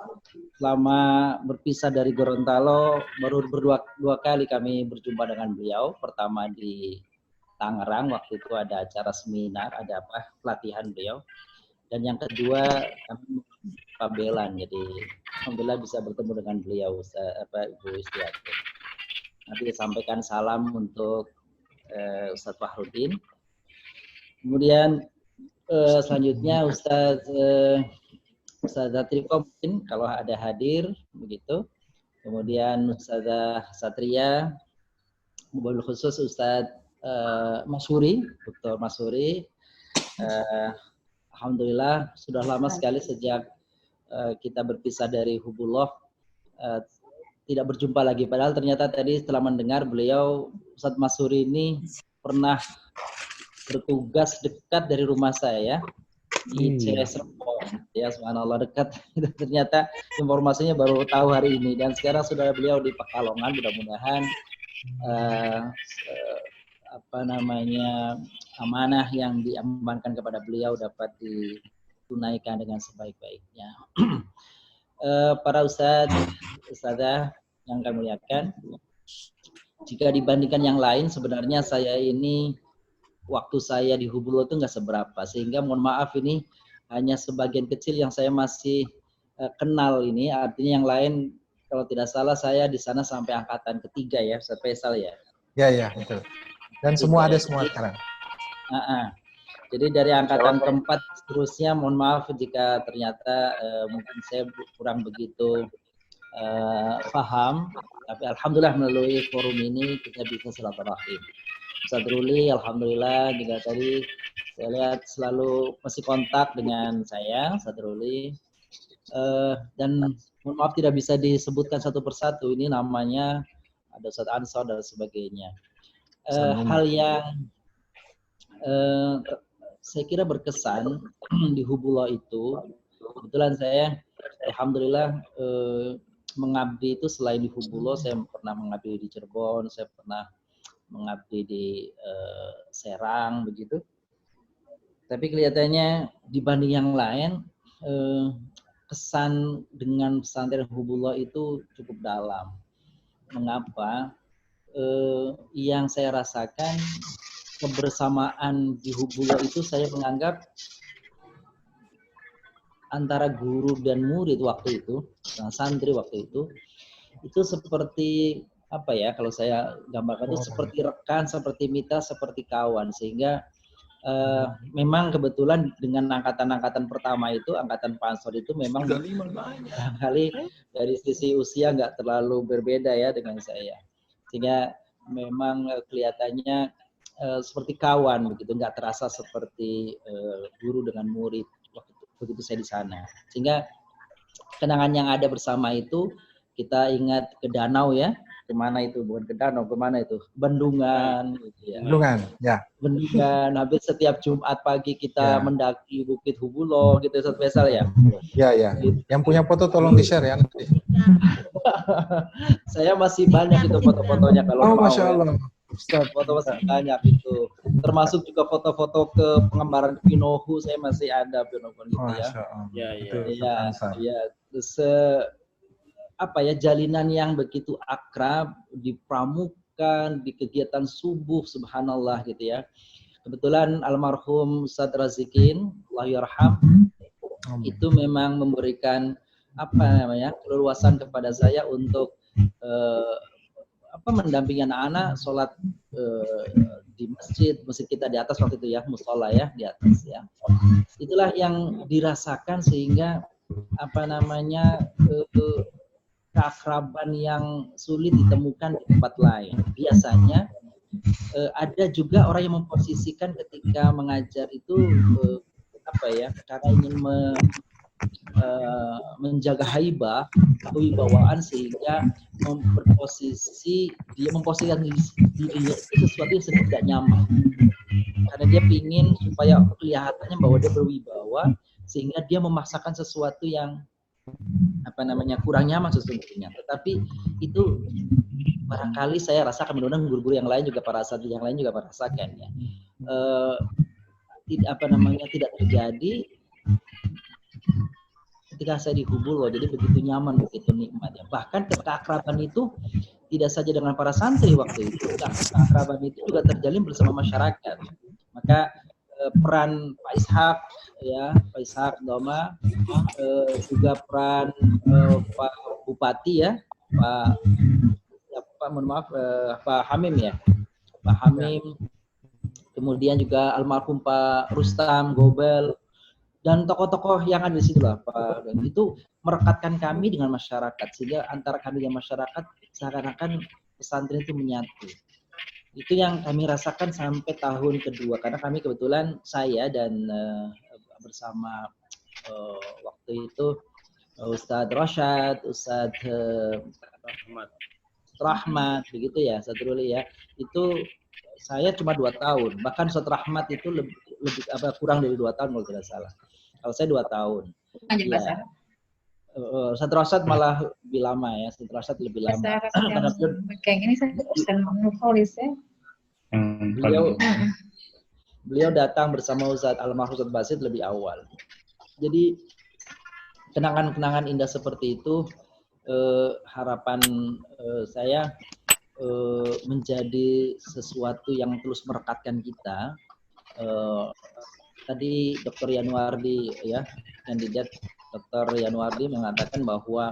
selama berpisah dari Gorontalo, baru dua kali kami berjumpa dengan beliau. Pertama di Tangerang, waktu itu ada acara seminar, ada pelatihan beliau. Dan yang kedua, kami Pabelan, jadi alhamdulillah bisa bertemu dengan beliau, Ibu Istiatun. Nanti sampaikan salam untuk Ustadz Fahrudin. Kemudian selanjutnya Ustazah Triko mungkin kalau ada hadir begitu. Kemudian Ustazah Satria, mobil khusus Ustadz Masuri, Dr. Masuri. Alhamdulillah sudah lama sekali sejak kita berpisah dari Hubullah, tidak berjumpa lagi. Padahal ternyata tadi setelah mendengar beliau, Ustadz Masuri ini pernah bertugas dekat dari rumah saya di Cirebon, ya subhanallah dekat. Ternyata informasinya baru tahu hari ini, dan sekarang sudah beliau di Pekalongan. Mudah-mudahan amanah yang diamankan kepada beliau dapat ditunaikan dengan sebaik-baiknya. Para ustadzah yang kami muliakan, jika dibandingkan yang lain, sebenarnya saya ini waktu saya di Hubullah itu nggak seberapa, sehingga mohon maaf ini hanya sebagian kecil yang saya masih kenal ini. Artinya yang lain kalau tidak salah saya di sana sampai angkatan ketiga ya, Ustaz Faisal ya. Ya betul. Dan semua ada semua sekarang. Jadi dari angkatan keempat seterusnya mohon maaf jika ternyata mungkin saya kurang begitu paham, tapi alhamdulillah melalui forum ini kita bisa silaturahim. Ustaz Ruli, alhamdulillah juga tadi saya lihat selalu masih kontak dengan saya, Ustaz Ruli. Dan mohon maaf tidak bisa disebutkan satu persatu, ini namanya ada Ustaz Ansor dan sebagainya. Hal yang saya kira berkesan di Hubullah itu, kebetulan saya alhamdulillah mengabdi itu selain di Hubullah, saya pernah mengabdi di Cirebon, saya pernah mengabdi di Serang begitu. Tapi kelihatannya dibanding yang lain kesan dengan pesantren Hubullah itu cukup dalam. Mengapa? Yang saya rasakan kebersamaan di Hubullah itu saya menganggap antara guru dan murid waktu itu, santri waktu itu seperti apa ya, kalau saya gambarkan itu seperti rekan, seperti mitra, seperti kawan. Sehingga memang kebetulan dengan angkatan-angkatan pertama itu, angkatan Pak Ansor itu memang barangkali dari sisi usia nggak terlalu berbeda ya dengan saya. Sehingga memang kelihatannya seperti kawan begitu, nggak terasa seperti guru dengan murid waktu begitu saya di sana. Sehingga kenangan yang ada bersama itu, kita ingat ke danau ya. Kemana itu? Bukan ke danau, kemana itu? Bendungan. Gitu ya. Bendungan, ya. Bendungan. Hampir setiap Jumat pagi kita mendaki Bukit Hubullah, gitu Ustaz Faisal ya? Ya. Gitu. Yang punya foto tolong di-share ya nanti. Saya masih banyak itu foto-fotonya kalau mau. Masya Allah. Foto masih banyak itu. Termasuk juga foto-foto ke pengembaraan Pinohu, saya masih ada Pinohu gitu ya. Ya. Terus jalinan yang begitu akrab di pramuka, di kegiatan subuh, subhanallah gitu ya. Kebetulan almarhum Ustadz Razikin, Allah yarham, itu memang memberikan keleluasan kepada saya untuk mendampingi anak-anak sholat di masjid kita di atas waktu itu ya, musola ya di atas ya. Itulah yang dirasakan sehingga keakraban yang sulit ditemukan di tempat lain. Biasanya ada juga orang yang memposisikan ketika mengajar itu karena ingin menjaga haibah, kewibawaan, sehingga memposisikan dirinya itu sesuatu yang sedang tidak nyaman. Karena dia ingin supaya kelihatannya bahwa dia berwibawa, sehingga dia memaksakan sesuatu yang kurang nyaman sesungguhnya. Tetapi itu barangkali saya rasakan, mudah-mudahan guru-guru yang lain juga, para asatidz yang lain juga merasakan ya. Tidak terjadi ketika saya di Hubullah. Jadi begitu nyaman, begitu nikmat ya. Bahkan keakraban itu tidak saja dengan para santri waktu itu, keakraban itu juga terjalin bersama masyarakat. Maka peran Pak Ishak ya, Pak Ishak Doma, juga peran Pak Bupati ya, Pak Hamim ya, Pak Hamim, kemudian juga almarhum Pak Rustam Gobel, dan tokoh-tokoh yang ada di situ lah Pak. Dan itu merekatkan kami dengan masyarakat, sehingga antara kami dan masyarakat seakan-akan pesantren itu menyatu. Itu yang kami rasakan sampai tahun kedua, karena kami kebetulan saya dan bersama waktu itu Ustadz Rosyad, Ustadz Rahmat, begitu ya, Ustadz Ruli ya. Itu saya cuma 2 tahun, bahkan Ustadz Rahmat itu lebih kurang dari 2 tahun kalau tidak salah. Kalau saya 2 tahun. Ya. Ustadz Rosyad malah lebih lama ya, Ustadz Rosyad lebih lama. Kayak gini saya nulis ya. Beliau datang bersama Ustadz almarhum Ustadz Basit lebih awal. Jadi kenangan-kenangan indah seperti itu harapan saya menjadi sesuatu yang terus merekatkan kita. Tadi Dr. Yanuardi ya, kandidat Dr. Yanuardi mengatakan bahwa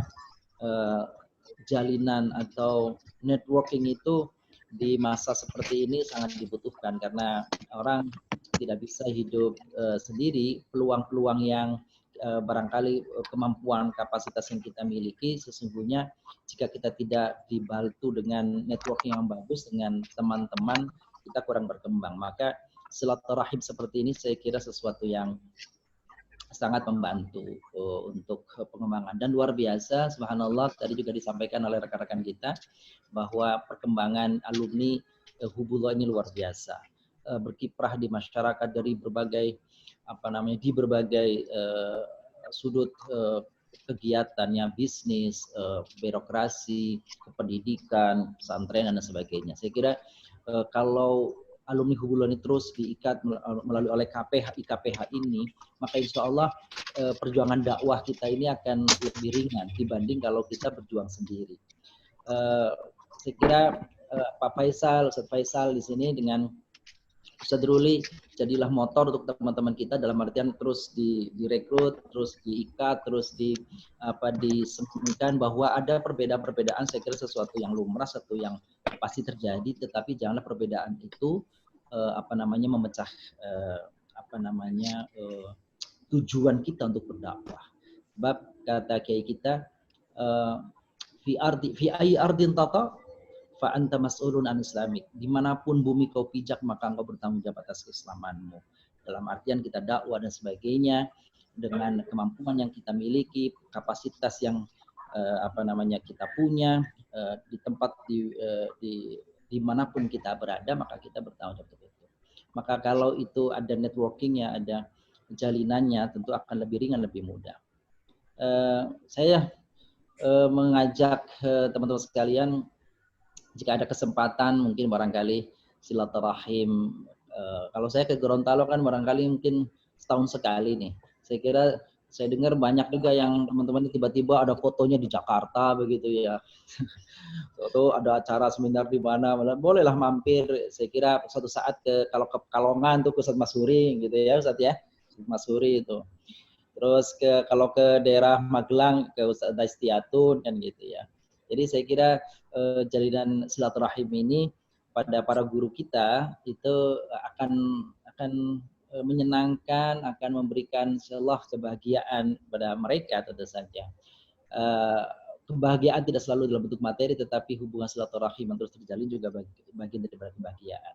jalinan atau networking itu di masa seperti ini sangat dibutuhkan karena orang tidak bisa hidup sendiri. Peluang-peluang yang barangkali kemampuan kapasitas yang kita miliki sesungguhnya jika kita tidak dibantu dengan networking yang bagus dengan teman-teman kita kurang berkembang. Maka silaturahim seperti ini saya kira sesuatu yang sangat membantu untuk pengembangan dan luar biasa. Subhanallah, tadi juga disampaikan oleh rekan-rekan kita bahwa perkembangan alumni Hubullah ini luar biasa, berkiprah di masyarakat dari berbagai di berbagai sudut kegiatannya, bisnis, birokrasi, pendidikan, pesantren dan sebagainya. Saya kira kalau alumni Hubullah ini terus diikat melalui oleh IKPH ini, maka insya Allah perjuangan dakwah kita ini akan lebih ringan dibanding kalau kita berjuang sendiri. Saya kira Pak Faisal, Ustadz Faisal di sini dengan Ustadz Ruli jadilah motor untuk teman-teman kita dalam artian terus direkrut, terus diikat, terus disembunyikan bahwa ada perbedaan-perbedaan. Saya kira sesuatu yang lumrah, sesuatu yang pasti terjadi, tetapi janganlah perbedaan itu memecah tujuan kita untuk berdakwah. Sebab kata kiai kita fi ayyi ardin tata fa anta mas'ulun an islamik. Dimanapun bumi kau pijak maka engkau bertanggung jawab atas keislamanmu. Dalam artian kita dakwah dan sebagainya dengan kemampuan yang kita miliki, kapasitas yang kita punya di tempat dimanapun kita berada, maka kita bertanggung jawab itu. Maka kalau itu ada networkingnya, ada jalinannya, tentu akan lebih ringan, lebih mudah. Saya mengajak teman-teman sekalian, jika ada kesempatan mungkin barangkali silaturahim. Kalau saya ke Gorontalo kan barangkali mungkin setahun sekali nih. Saya kira saya dengar banyak juga yang teman-teman tiba-tiba ada fotonya di Jakarta begitu ya. Atau ada acara seminar di mana, bolehlah mampir. Saya kira suatu saat kalau ke Pekalongan tuh ke Ustadz Masuri gitu ya Ustadz ya. Ustadz Masuri itu. Terus kalau ke daerah Magelang ke Ustadz Daistiatun kan gitu ya. Jadi saya kira jalinan silaturahim ini pada para guru kita itu akan menyenangkan, akan memberikan insyaallah kebahagiaan pada mereka tentu saja. Kebahagiaan tidak selalu dalam bentuk materi, tetapi hubungan silaturahim yang terus terjalin juga bagian daripada kebahagiaan.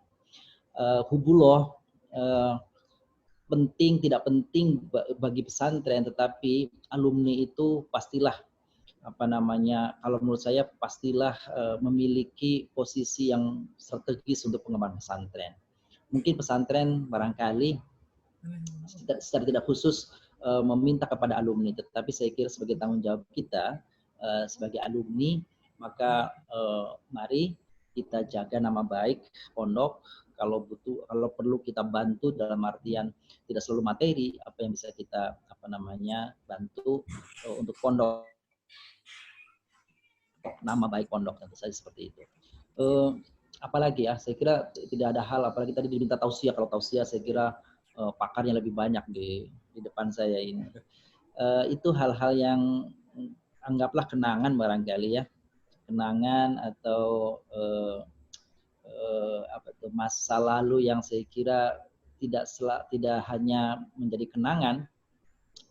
Hubullah penting tidak penting bagi pesantren, tetapi alumni itu pastilah kalau menurut saya pastilah memiliki posisi yang strategis untuk pengembangan pesantren. Mungkin pesantren barangkali secara tidak khusus meminta kepada alumni, tetapi saya kira sebagai tanggung jawab kita sebagai alumni, maka mari kita jaga nama baik pondok. Kalau perlu kita bantu dalam artian tidak selalu materi, apa yang bisa kita bantu untuk pondok, nama baik pondok, tentu saja seperti itu. Apalagi ya, saya kira tidak ada hal, apalagi tadi diminta tausiah. Kalau tausiah saya kira pakarnya lebih banyak di depan saya ini. Itu hal-hal yang anggaplah kenangan barangkali ya, kenangan atau masa lalu yang saya kira tidak hanya menjadi kenangan,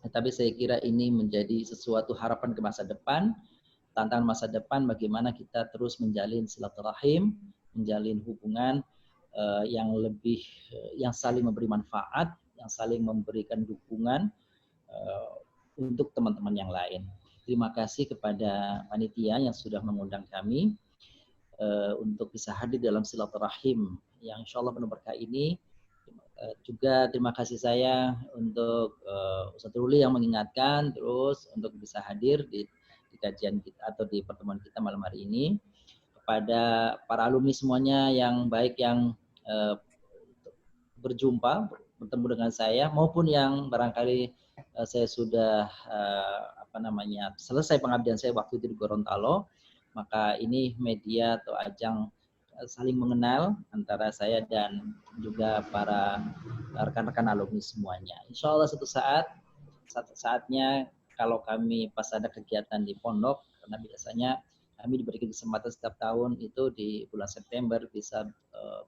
tetapi saya kira ini menjadi sesuatu harapan ke masa depan, tantangan masa depan bagaimana kita terus menjalin silaturahim, menjalin hubungan yang saling memberi manfaat, yang saling memberikan dukungan untuk teman-teman yang lain. terima kasih kepada panitia yang sudah mengundang kami untuk bisa hadir dalam silaturahim yang insya Allah penuh berkah ini. Juga terima kasih saya untuk Ustadz Ruli yang mengingatkan, terus untuk bisa hadir di kajian kita atau di pertemuan kita malam hari ini. Kepada para alumni semuanya yang baik yang berjumpa, bertemu dengan saya, maupun yang barangkali saya sudah selesai pengabdian saya waktu itu di Gorontalo, maka ini media atau ajang saling mengenal antara saya dan juga para rekan-rekan alumni semuanya. Insya Allah saatnya kalau kami pas ada kegiatan di pondok, karena biasanya kami diberi kesempatan setiap tahun itu di bulan September bisa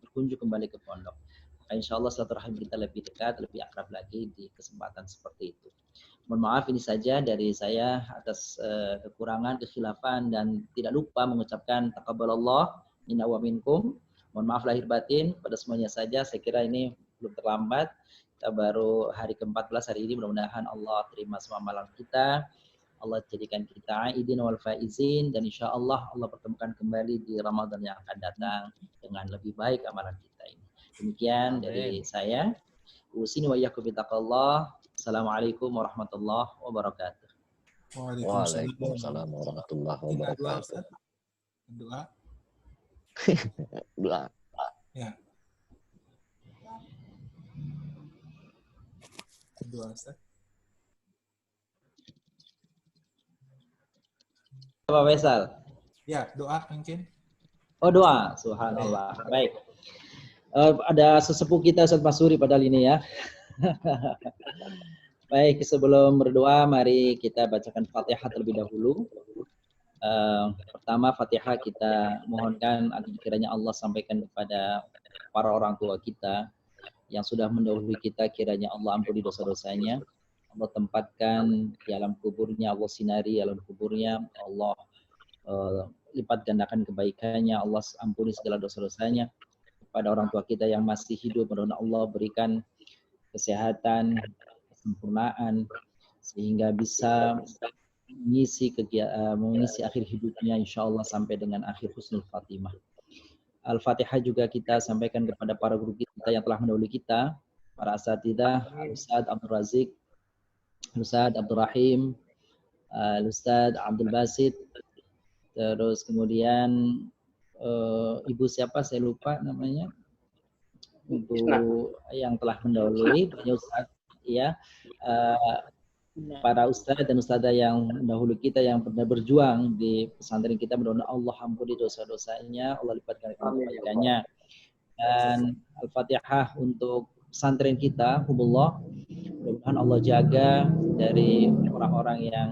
berkunjung kembali ke pondok. Maka insya Allah silaturahim kita lebih dekat, lebih akrab lagi di kesempatan seperti itu. Mohon maaf ini saja dari saya atas kekurangan, kekhilafan, dan tidak lupa mengucapkan taqabbalallah minna wa minkum. Mohon maaf lahir batin pada semuanya saja. Saya kira ini belum terlambat. Kita baru hari ke-14 hari ini, mudah-mudahan Allah terima semua amalan kita. Allah jadikan kita aidin wal faizin, dan insya Allah Allah pertemukan kembali di Ramadan yang akan datang dengan lebih baik amalan kita ini. Demikian dari saya. Usini wa iyyakum bittaqwallah. Assalamualaikum warahmatullahi wabarakatuh. Waalaikumsalam warahmatullahi wabarakatuh. Doa. Doa. Ya. Doa, Ustaz. Pak Faisal. Ya, doa mungkin. Oh, doa. Subhanallah. Baik. Ada sesepuh kita Ustaz Masuri padahal ini ya. Baik, sebelum berdoa mari kita bacakan Fatihah terlebih dahulu. Pertama Fatihah kita mohonkan agar kiranya Allah sampaikan kepada para orang tua kita yang sudah mendahului kita, kiranya Allah ampuni dosa-dosanya. Allah tempatkan di alam kuburnya, Allah sinari alam kuburnya, Allah lipat gandakan kebaikannya, Allah ampuni segala dosa-dosanya. Kepada orang tua kita yang masih hidup, mudah-mudahan Allah berikan kesehatan, kesempurnaan, sehingga bisa mengisi akhir hidupnya insya Allah sampai dengan akhir husnul khatimah. Al-Fatihah juga kita sampaikan kepada para guru kita yang telah mendahului kita, para asatidzah, Ustaz Abdul Razik, Ustaz Abdul Rahim, Ustaz Abdul Basit, terus kemudian Ibu siapa saya lupa namanya, Ibu yang telah mendahului, Ustaz ya, para ustadz dan ustadzah yang dahulu kita yang pernah berjuang di pesantren kita, mudah-mudahan Allah ampuni dosa-dosanya, Allah lipatkan kebaikannya. Dan Al-Fatihah untuk pesantren kita, humullah, mudah-mudahan Allah jaga dari orang-orang yang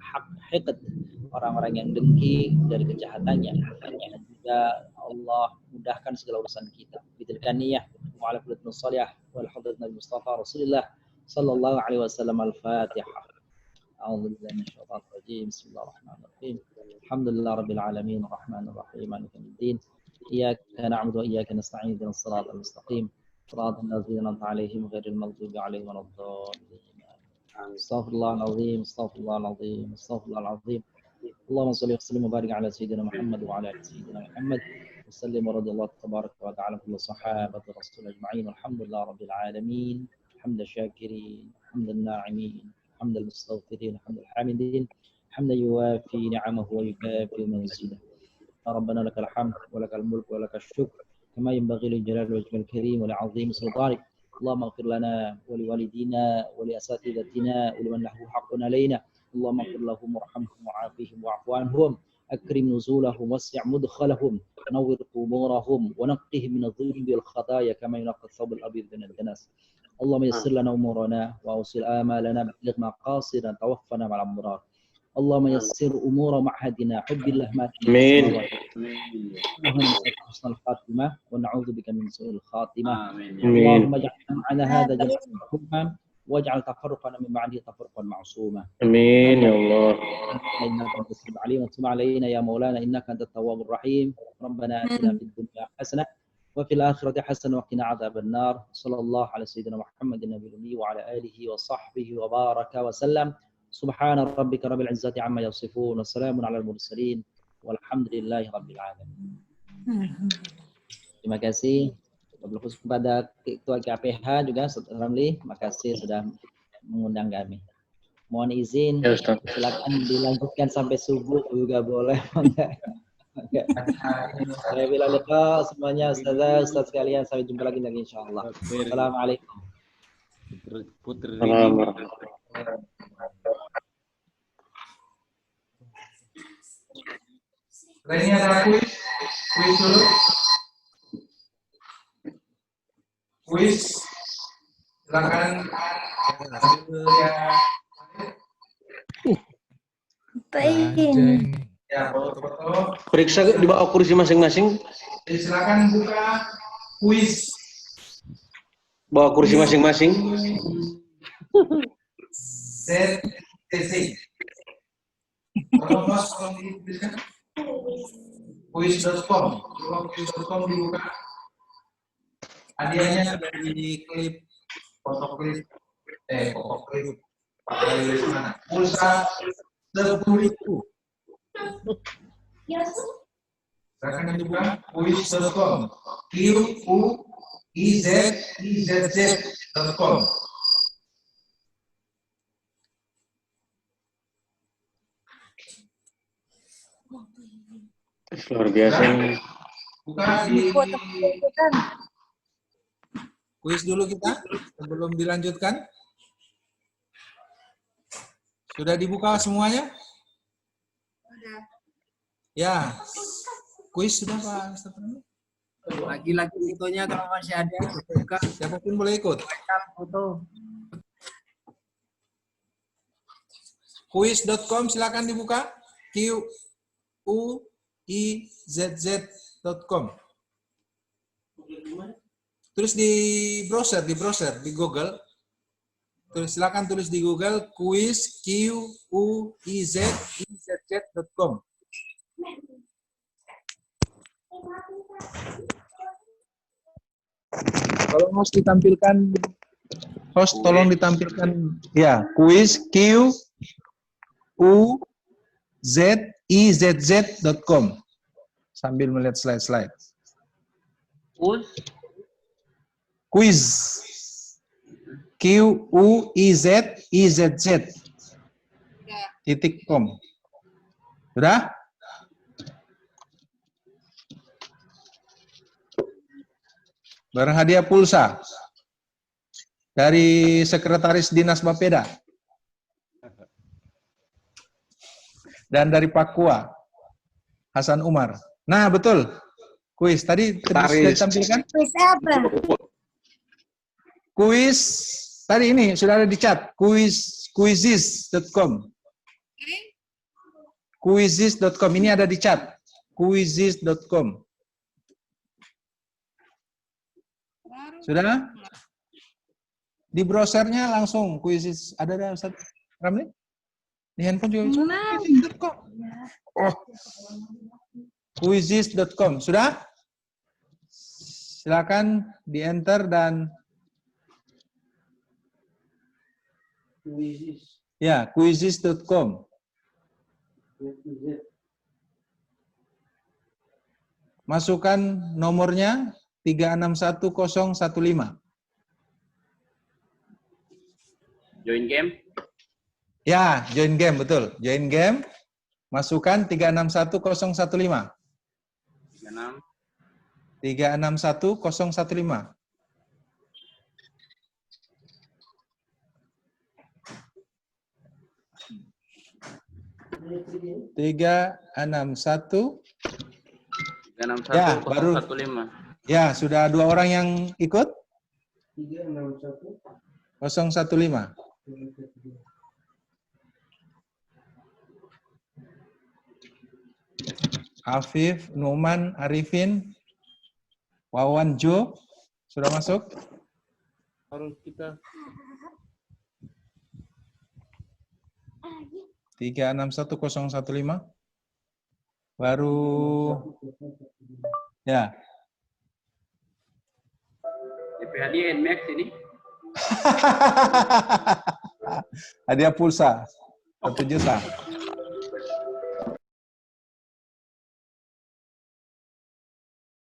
haqiqat, orang-orang yang dengki dari kejahatannya, dan juga Allah mudahkan segala urusan kita. Bitilkan niyah wa ala kulli salih wal hadrat Nabi Mustafa Rasulullah sallallahu alaihi wasallam. Al-Fatihah. A'udzu billahi minasyaitonir rajim. Bismillahirrahmanirrahim. Alhamdulillah rabbil alamin arrahmanir rahim maliki yaumiddin. Iyyaka na'budu wa iyyaka nasta'in ihdinas siratal mustaqim. Shiratal ladzina an'amta 'alaihim ghairil maghdubi 'alaihim waladdallin. Astaghfirullahalazim, astaghfirullahalazim, astaghfirullahalazim. Allahumma shalli wa sallim wa barik ala sayyidina Muhammad wa ala ali sayyidina Muhammad. Wa sallim wa radiyallahu tabaraka wa ta'ala kullu sahabati rasul ajma'in. Alhamdulillah rabbil alamin. حمد الشاكرين، حمد الناعمين، حمد المستغفرين، حمد الحامدين، حمدا يوافي نعمه ويكافئ مزيده. ربنا لك الحمد ولك الملك ولك الشكر كما ينبغي لجلال وجهك الكريم ولعظيم سلطانك. اللهم اغفر لنا ولوالدينا ولأساتذتنا ولمن له حق علينا. اللهم اغفر لهم وارحمهم وعافهم واعف عنهم. أكرم نزولهم واسع مدخلهم نور قبورهم ونقهم من الذنوب والخطايا كما ينقى الثوب الأبيض من الدنس. اللهم يسر لنا أمورنا وأوصل آمالنا بلغ مقاصدنا توفنا مع الأبرار. اللهم يسر أمور معهدنا حب الله ما آمين. حسن الخاتمة ونعوذ بك من سوء الخاتمة. آمين. اللهم اجعل معنا هذا جميعا مرحوما واجعل تفرقنا من بعده تفرقا معصوما. آمين يا الله. إنك أنت السميع العليم وتب علينا يا مولانا إنك أنت التواب الرحيم. ربنا آتنا في الدنيا حسنة وفي الآخرة حسنة وقنا عذاب النار. صلى الله على سيدنا محمد النبي الأمي وعلى آله وصحبه وبارك وسلم. Subhana rabbika rabbil izzati amma yasifun. Wassalamun alal mursalin. Walhamdulillahi rabbil alamin. Terima kasih. Wabil khusus kepada Ketua KPH juga, Ustaz Ramli. Terima kasih sudah mengundang kami. Mohon izin, silakan dilanjutkan sampai subuh juga boleh. Saya bilang lupa semuanya Ustaz sekalian, sampai jumpa lagi insyaallah. Assalamualaikum. Putri. Ini ada kuis dulu. Kuis, silakan. Ya, foto-foto. Periksa di bawah kursi masing-masing. Silakan buka kuis. Bawa kursi masing-masing. ZTC. Tolong mas, tolong dituliskan. Kuis.com. Kuis.com dibuka. Hadiahnya dari klip, foto klip, mana? Pulsa 10.000. Silakan dibuka kuis.com. QUIZZ.com. Luar biasa. Buka di kuis dulu kita sebelum dilanjutkan. Sudah dibuka semuanya? Ya. Kuis sudah Pak Ustaz? Lagi-lagi fotonya kalau masih ada buka. Siapapun boleh ikut. Foto. Kuis.com silakan dibuka. QUIZZ.com. Tulis di browser, di Google. Silakan tulis di Google quiz QUIZZ.com. Kalau host ditampilkan, tolong ditampilkan ya, quiz QUIZZ.com sambil melihat slide-slide. Quiz QUIZZ.com. Sudah? Barang hadiah pulsa dari Sekretaris Dinas Bapeda dan dari Pak Kua Hasan Umar. Nah, betul. Kuis tadi sudah ditampilkan? Kuis apa? Kuis tadi ini sudah ada di chat. Quizizz.com. Quizizz.com ini ada di chat. Quizizz.com. Sudah? Di browsernya langsung Quizizz. Ada Ustaz Ramli? Di handphone juga bisa. Quizizz.com. Oh. Quizizz.com. Sudah? Silakan di-enter dan ya, Quizizz.com. Masukkan nomornya 361015. Join game. Ya, join game, betul. Join game. Masukkan 361015. 361015. Tiga enam satu. Ya, baru 015. ya sudah 2 orang yang ikut. 015. Afif, Numan, Arifin, Wawan, Jo sudah masuk. Harus kita 361015. Baru ya. hadiah NMAX ini. Hadiah pulsa. 1 juta.